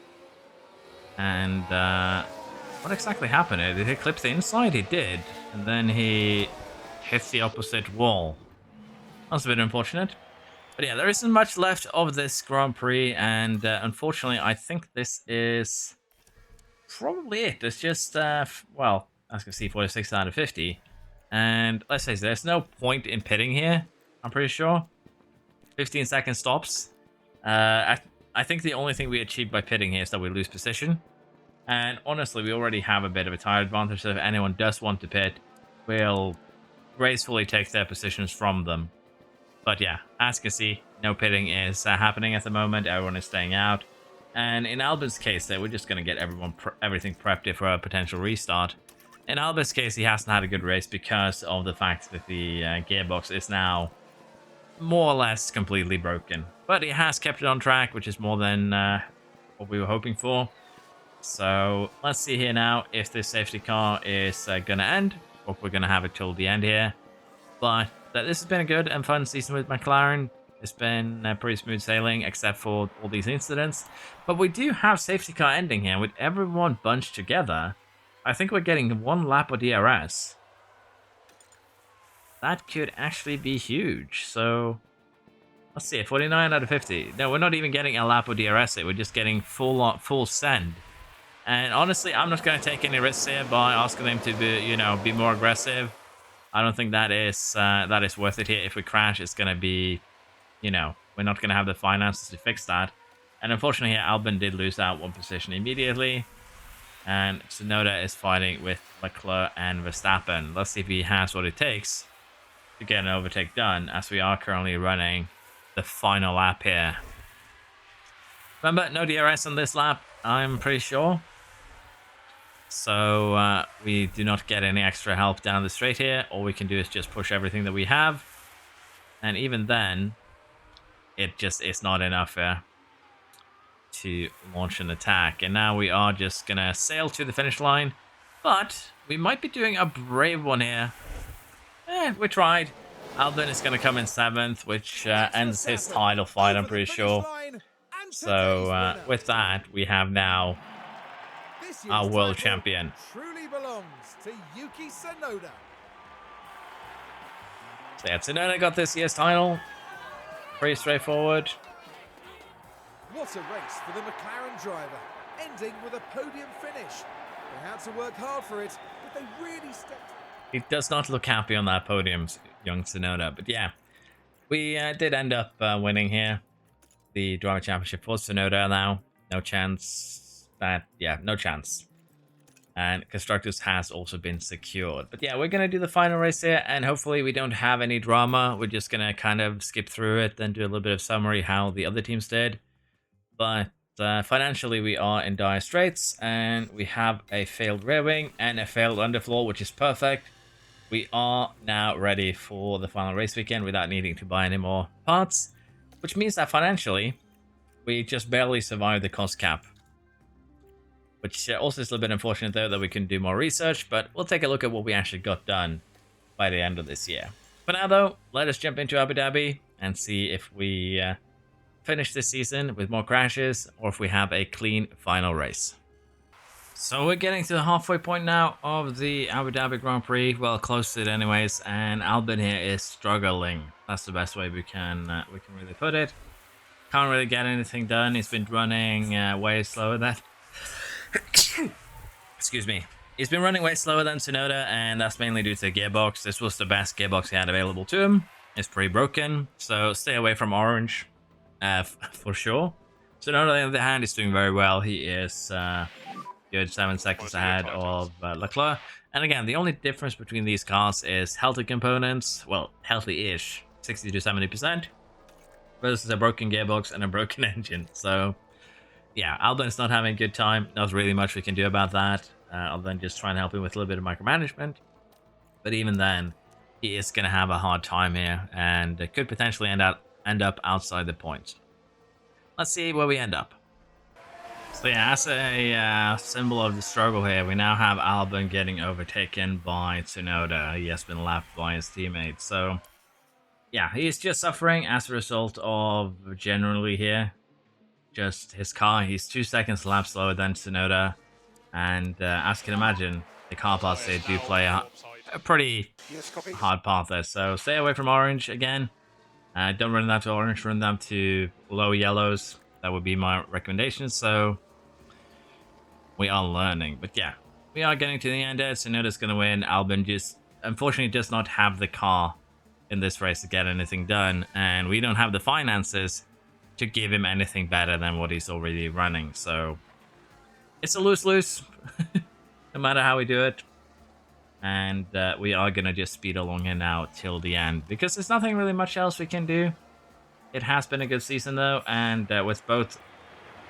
And what exactly happened? Did he clip the inside? He did. And then he hit the opposite wall. That's a bit unfortunate. But yeah, there isn't much left of this Grand Prix. And unfortunately, I think this is probably it. It's just, well, as you can see, 46 out of 50. And let's say there's no point in pitting here, I'm pretty sure. 15-second stops. I think the only thing we achieved by pitting here is that we lose position. And honestly, we already have a bit of a tire advantage, so if anyone does want to pit, we'll gracefully take their positions from them. But yeah, as you can see, no pitting is happening at the moment. Everyone is staying out. And in Albon's case, we're just going to get everything prepped here for a potential restart. In Albon's case, he hasn't had a good race because of the fact that the gearbox is now more or less completely broken. But he has kept it on track, which is more than what we were hoping for. So let's see here now if this safety car is going to end. Hope we're going to have it till the end here. But this has been a good and fun season with McLaren. It's been pretty smooth sailing, except for all these incidents. But we do have safety car ending here with everyone bunched together. I think we're getting 1 lap of DRS. That could actually be huge. So let's see, 49 out of 50. No, we're not even getting a lap of DRS here. We're just getting full send. And honestly, I'm not going to take any risks here by asking them to be more aggressive. I don't think that is worth it here. If we crash, it's going to be, we're not going to have the finances to fix that. And unfortunately, here, Albon did lose out 1 position immediately. And Tsunoda is fighting with Leclerc and Verstappen. Let's see if he has what it takes to get an overtake done, as we are currently running the final lap here. Remember, no DRS on this lap, I'm pretty sure. So we do not get any extra help down the straight here. All we can do is just push everything that we have. And even then, it just is not enough to launch an attack. And now we are just going to sail to the finish line. But we might be doing a brave one here. We tried. Albon is going to come in 7th, which ends his title fight, I'm pretty sure. So with that, we have now our world champion. Truly belongs to Yuki Tsunoda. So yeah, Tsunoda got this year's title. Pretty straightforward. What a race for the McLaren driver, ending with a podium finish. They had to work hard for it, but they really stepped. He does not look happy on that podium, young Tsunoda. But yeah, we did end up winning here. The Driver Championship for Tsunoda now. No chance. No chance. And Constructors has also been secured. But yeah, we're going to do the final race here, and hopefully we don't have any drama. We're just going to kind of skip through it, then do a little bit of summary how the other teams did. But financially, we are in dire straits, and we have a failed rear wing and a failed underfloor, which is perfect. We are now ready for the final race weekend without needing to buy any more parts, which means that financially, we just barely survived the cost cap. Which also is a little bit unfortunate, though, that we can do more research, but we'll take a look at what we actually got done by the end of this year. For now, though, let us jump into Abu Dhabi and see if we finish this season with more crashes or if we have a clean final race. So we're getting to the halfway point now of the Abu Dhabi Grand Prix. Well, close to it anyways, and Albon here is struggling. That's the best way we can really put it. Can't really get anything done. He's been running way slower than... Excuse me. He's been running way slower than Tsunoda, and that's mainly due to the gearbox. This was the best gearbox he had available to him. It's pretty broken, so stay away from orange, for sure. Tsunoda, on the other hand, is doing very well. He is good 7 seconds ahead of Leclerc. And again, the only difference between these cars is healthy components, well, healthy-ish, 60 to 70%, versus a broken gearbox and a broken engine. So yeah, Albon's not having a good time. Not really much we can do about that, other than just try and help him with a little bit of micromanagement. But even then, he is going to have a hard time here, and it could potentially end up outside the points. Let's see where we end up. So yeah, as a symbol of the struggle here, we now have Albon getting overtaken by Tsunoda. He has been left by his teammates. So yeah, he's just suffering as a result of generally here. Just his car, he's 2 seconds lap slower than Tsunoda, and as you can imagine, the car paths here do play a pretty hard path there, so stay away from orange again. Don't run them to orange, run them to low yellows. That would be my recommendation, so we are learning. But yeah, we are getting to the end there. Tsunoda's going to win. Albon just, unfortunately, does not have the car in this race to get anything done, and we don't have the finances to give him anything better than what he's already running. So it's a lose-lose, no matter how we do it. And we are going to just speed along here now till the end, because there's nothing really much else we can do. It has been a good season, though, and with both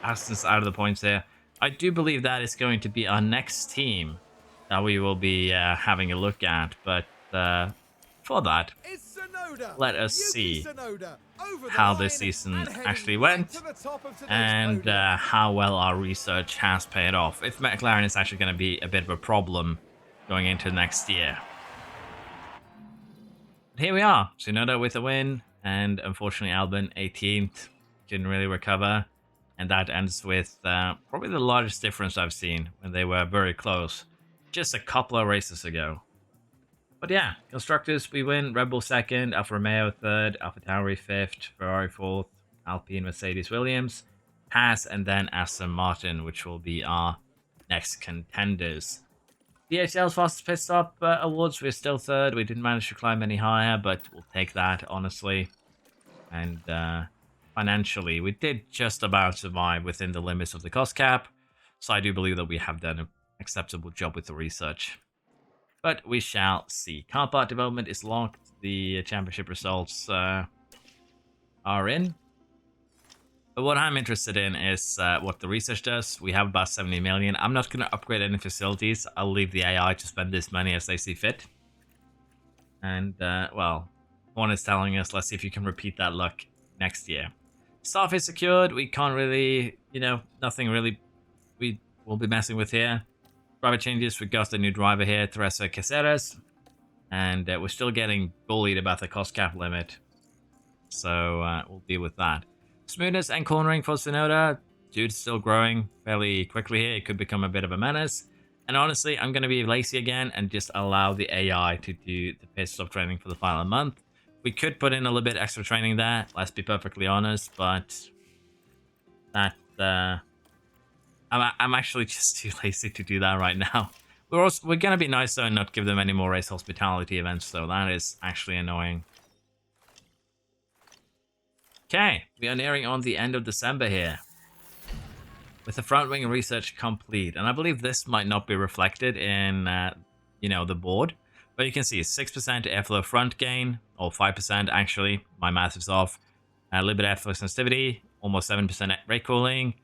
Astons out of the points here, I do believe that is going to be our next team that we will be having a look at. But for that, let us see how this season actually went, and how well our research has paid off. If McLaren is actually going to be a bit of a problem going into next year. But here we are, Tsunoda with a win, and unfortunately Albon 18th, couldn't really recover, and that ends with probably the largest difference I've seen when they were very close just a couple of races ago. But yeah, Constructors, we win. Red Bull 2nd, Alfa Romeo 3rd, Alfa Tauri 5th, Ferrari 4th, Alpine, Mercedes, Williams, Haas, and then Aston Martin, which will be our next contenders. DHL's fastest pit stop awards, we're still 3rd. We didn't manage to climb any higher, but we'll take that, honestly. And financially, we did just about survive within the limits of the cost cap, so I do believe that we have done an acceptable job with the research. But we shall see. Car part development is locked. The championship results are in. But what I'm interested in is what the research does. We have about 70 million. I'm not going to upgrade any facilities. I'll leave the AI to spend this money as they see fit. And, well, one is telling us, let's see if you can repeat that luck next year. Staff is secured. We can't really, nothing really we will be messing with here. Driver changes, we got the new driver here, Teresa Caceres, and we're still getting bullied about the cost cap limit, so we'll deal with that. Smoothness and cornering for Tsunoda, dude's still growing fairly quickly here, it could become a bit of a menace, and honestly, I'm going to be lazy again and just allow the AI to do the pit stop training for the final month. We could put in a little bit extra training there, let's be perfectly honest, but that I'm actually just too lazy to do that right now. We're gonna be nice though and not give them any more race hospitality events, so that is actually annoying. Okay, we are nearing on the end of December here, with the front wing research complete, and I believe this might not be reflected in the board, but you can see 6% airflow front gain, or 5% actually. My math is off. A little bit of airflow sensitivity, almost 7% rate cooling,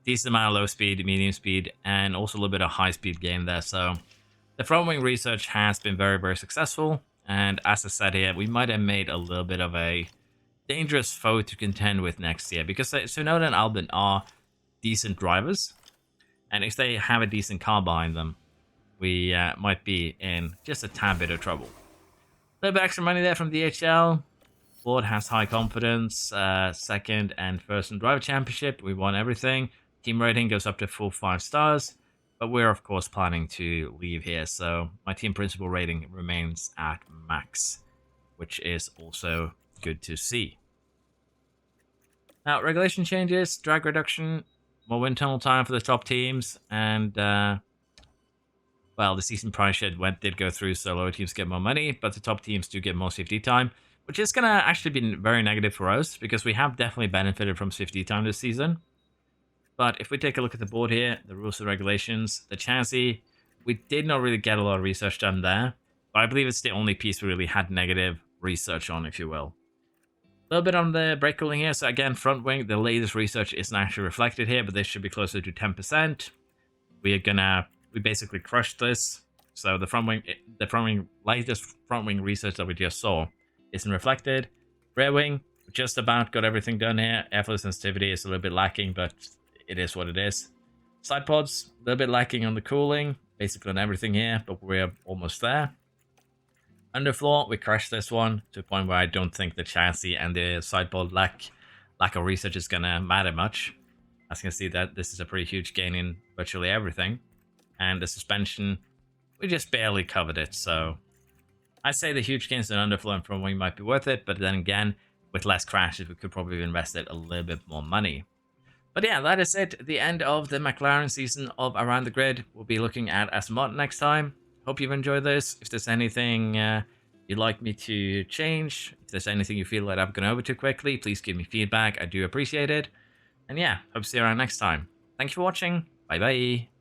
decent amount of low speed, medium speed, and also a little bit of high speed gain there. So the front wing research has been very, very successful. And as I said here, we might have made a little bit of a dangerous foe to contend with next year, because Tsunoda and Albon are decent drivers. And if they have a decent car behind them, we might be in just a tad bit of trouble. A little bit extra money there from DHL. Board has high confidence, second and first in driver championship. We won everything. Team rating goes up to full 5 stars, but we're of course planning to leave here. So my team principal rating remains at max, which is also good to see. Now, regulation changes, drag reduction, more wind tunnel time for the top teams, and well, the season price shed did go through, so lower teams get more money, but the top teams do get more safety time, which is going to actually be very negative for us, because we have definitely benefited from safety time this season. But if we take a look at the board here, the rules and regulations, the chassis, we did not really get a lot of research done there, but I believe it's the only piece we really had negative research on, if you will. A little bit on the brake cooling here. So again, front wing, the latest research isn't actually reflected here, but this should be closer to 10%. We basically crushed this. So the latest front wing research that we just saw isn't reflected. Rear wing, we just about got everything done here. Airflow sensitivity is a little bit lacking, but it is what it is. Side pods, a little bit lacking on the cooling, basically on everything here, but we're almost there. Underfloor, we crashed this one to a point where I don't think the chassis and the sideboard lack of research is gonna matter much. As you can see, that this is a pretty huge gain in virtually everything. And the suspension, we just barely covered it, so I'd say the huge gains in underfloor and front wing might be worth it, but then again, with less crashes, we could probably have invested a little bit more money. But yeah, that is it. The end of the McLaren season of Around the Grid. We'll be looking at Aston Martin next time. Hope you've enjoyed this. If there's anything you'd like me to change, if there's anything you feel like I've gone over too quickly, please give me feedback. I do appreciate it. And yeah, hope to see you around next time. Thank you for watching. Bye bye.